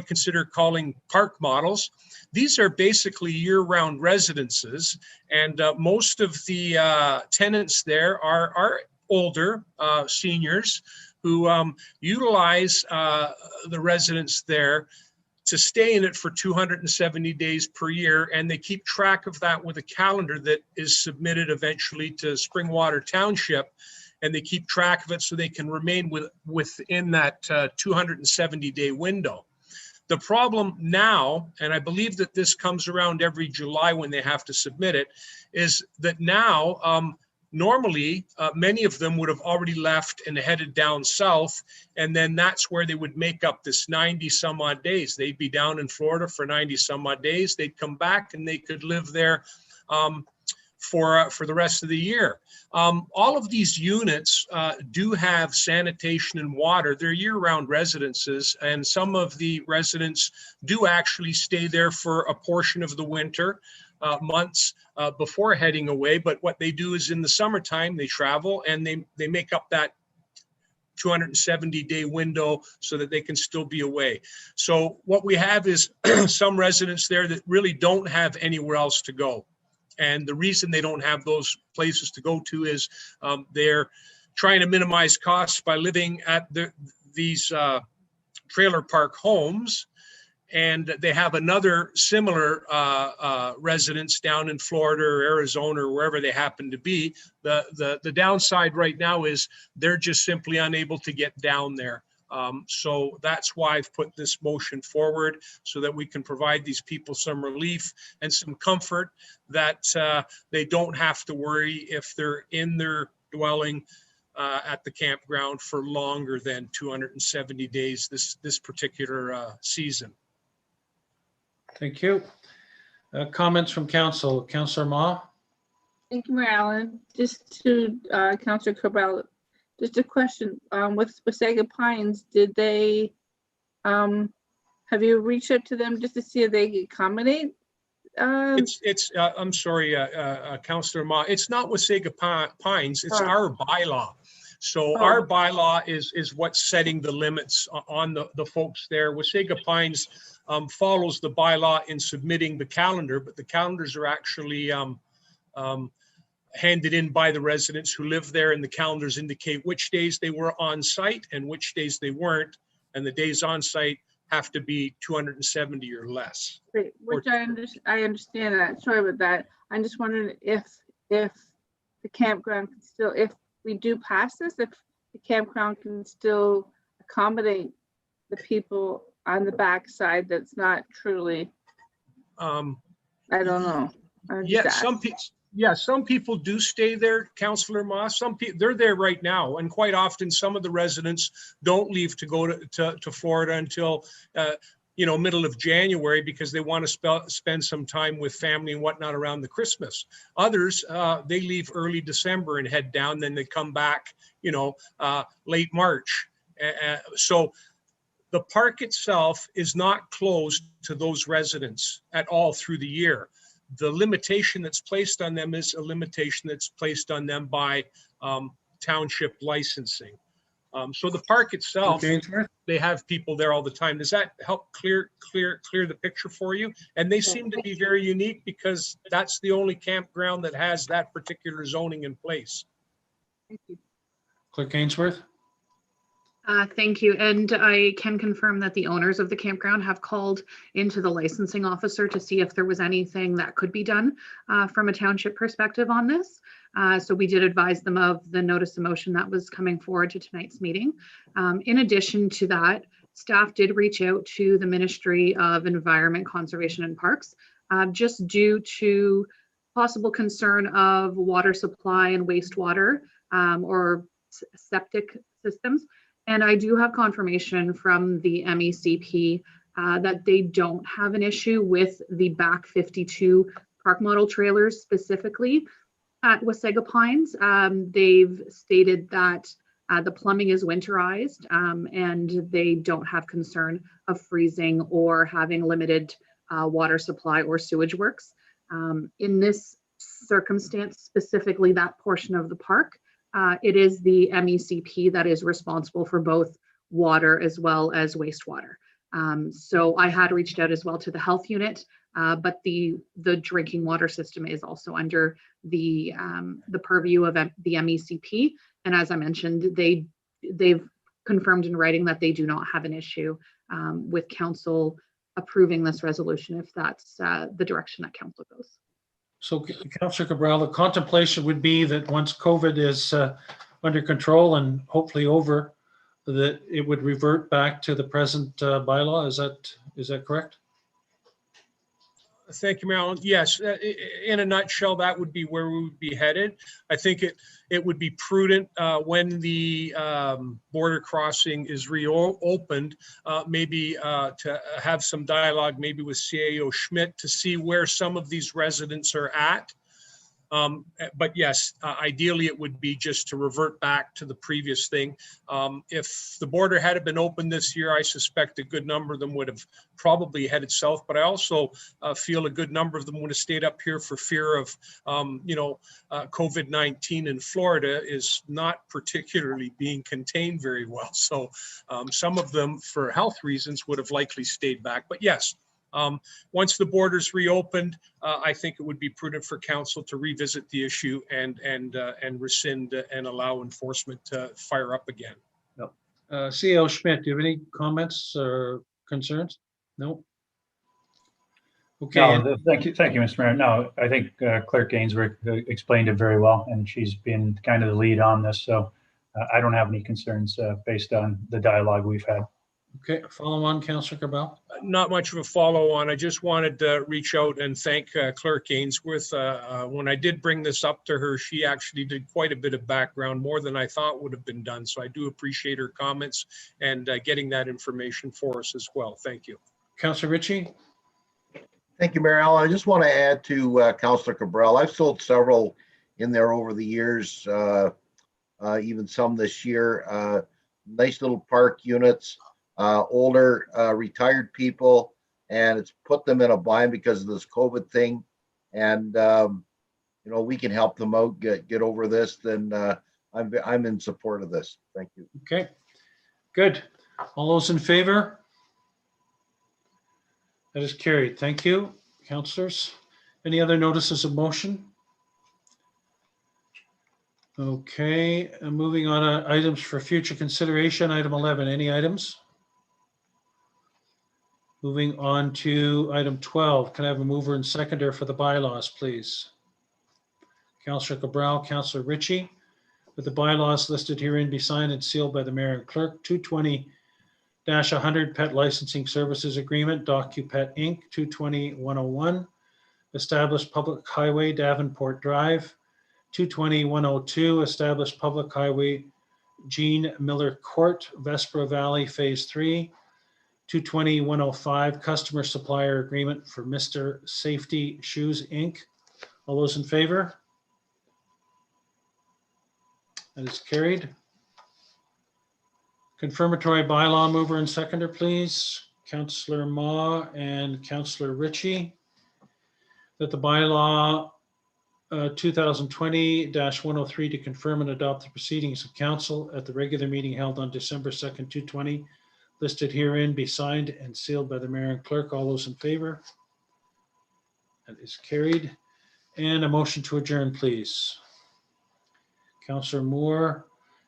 consider calling park models. These are basically year-round residences, and most of the tenants there are older seniors who utilize the residence there to stay in it for 270 days per year, and they keep track of that with a calendar that is submitted eventually to Springwater Township, and they keep track of it so they can remain within that 270-day window. The problem now, and I believe that this comes around every July when they have to submit it, is that now normally many of them would have already left and headed down south, and then that's where they would make up this 90 some odd days. They'd be down in Florida for 90 some odd days. They'd come back and they could live there for the rest of the year. All of these units do have sanitation and water. They're year-round residences, and some of the residents do actually stay there for a portion of the winter months before heading away. But what they do is in the summertime, they travel and they make up that 270-day window so that they can still be away. So what we have is some residents there that really don't have anywhere else to go. And the reason they don't have those places to go to is they're trying to minimize costs by living at these trailer park homes. And they have another similar residence down in Florida or Arizona or wherever they happen to be. The downside right now is they're just simply unable to get down there. So that's why I've put this motion forward, so that we can provide these people some relief and some comfort that they don't have to worry if they're in their dwelling at the campground for longer than 270 days this particular season. Thank you. Comments from council. Councillor Ma? Thank you, Mayor Allen. Just to Councillor Cabral, just a question. With Wasaga Pines, did they, have you reached out to them just to see if they can accommodate? I'm sorry, Councillor Ma, it's not Wasaga Pines, it's our bylaw. So our bylaw is what's setting the limits on the folks there. Wasaga Pines follows the bylaw in submitting the calendar, but the calendars are actually handed in by the residents who live there, and the calendars indicate which days they were on site and which days they weren't. And the days on site have to be 270 or less. Great, which I understand that. Sorry about that. I'm just wondering if the campground can still, if we do pass this, if the campground can still accommodate the people on the backside that's not truly, I don't know. Some people do stay there, Councillor Moss. Some people, they're there right now, and quite often some of the residents don't leave to go to Florida until middle of January, because they want to spend some time with family and whatnot around the Christmas. Others, they leave early December and head down, then they come back, late March. So the park itself is not closed to those residents at all through the year. The limitation that's placed on them is a limitation that's placed on them by township licensing. So the park itself, they have people there all the time. Does that help clear the picture for you? And they seem to be very unique because that's the only campground that has that particular zoning in place. Thank you. Clerk Ainsworth? Thank you. And I can confirm that the owners of the campground have called into the licensing officer to see if there was anything that could be done from a township perspective on this. So we did advise them of the notice of motion that was coming forward to tonight's meeting. In addition to that, staff did reach out to the Ministry of Environment, Conservation and Parks, just due to possible concern of water supply and wastewater or septic systems. And I do have confirmation from the MECP that they don't have an issue with the back 52 park model trailers specifically at Wasaga Pines. They've stated that the plumbing is winterized and they don't have concern of freezing or having limited water supply or sewage works. In this circumstance, specifically that portion of the park, it is the MECP that is responsible for both water as well as wastewater. So I had reached out as well to the health unit, but the drinking water system is also under the purview of the MECP. And as I mentioned, they've confirmed in writing that they do not have an issue with council approving this resolution if that's the direction that council goes. So Councillor Cabral, the contemplation would be that once COVID is under control and hopefully over, that it would revert back to the present bylaw. Is that correct? Thank you, Marilyn. Yes, in a nutshell, that would be where we would be headed. I think it would be prudent when the border crossing is reopened, maybe to have some dialogue, maybe with CAO Schmidt, to see where some of these residents are at. But yes, ideally it would be just to revert back to the previous thing. If the border had been open this year, I suspect a good number of them would have probably headed south, but I also feel a good number of them would have stayed up here for fear of, COVID-19 in Florida is not particularly being contained very well. So some of them, for health reasons, would have likely stayed back. But yes, once the borders reopened, I think it would be prudent for council to revisit the issue and rescind and allow enforcement to fire up again. CL Schmidt, do you have any comments or concerns? No? Okay, No, thank you, Mr. Mayor. No, I think Clerk Ainsworth explained it very well, and she's been kind of the lead on this. So I don't have any concerns based on the dialogue we've had. okay, follow on, Councillor Cabral. Not much of a follow on. I just wanted to reach out and thank Clerk Ainsworth. When I did bring this up to her, she actually did quite a bit of background, more than I thought would have been done. So I do appreciate her comments and getting that information for us as well. Thank you. Councillor Ritchie? Thank you, Mayor Allen. I just want to add to Councillor Cabral. I've sold several in there over the years, even some this year. Nice little park units, older retired people, and it's put them in a bind because of this COVID thing. And we can help them out get over this. Then I'm in support of this. Thank you. Okay, good. All those in favor? That is carried. Thank you, councillors. Any other notices of motion? Okay, moving on, items for future consideration. Item 11, any items? Moving on to item 12, can I have a mover and seconder for the bylaws, please? Councillor Cabral, Councillor Ritchie, with the bylaws listed herein be signed and sealed by the mayor and clerk. 220-100 Pet Licensing Services Agreement, DocuPet Inc., 220-101, Established Public Highway, Davenport Drive, 220-102, Established Public Highway, Jean Miller Court, Vespra Valley, Phase 3, 220-105, Customer Supplier Agreement for Mr. Safety Shoes, Inc. All those in favor? That is carried. Confirmatory bylaw mover and seconder, please. Councillor Ma and Councillor Ritchie. That the bylaw 2020-103 to confirm and adopt the proceedings of council at the regular meeting held on December 2nd, 2020, listed herein be signed and sealed by the mayor and clerk. All those in favor? That is carried. And a motion to adjourn, please. Councillor Moore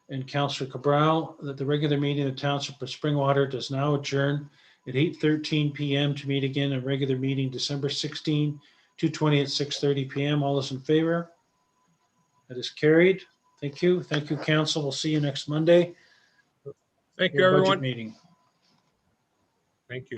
and Councillor Cabral, that the regular meeting of the Township of Springwater does now adjourn at 8:13 p.m. to meet again in regular meeting December 16, 2020 at 6:30 p.m. All those in favor? That is carried. Thank you. Thank you, council. We'll see you next Monday. Thank you, Your budget everyone. meeting. Thank you.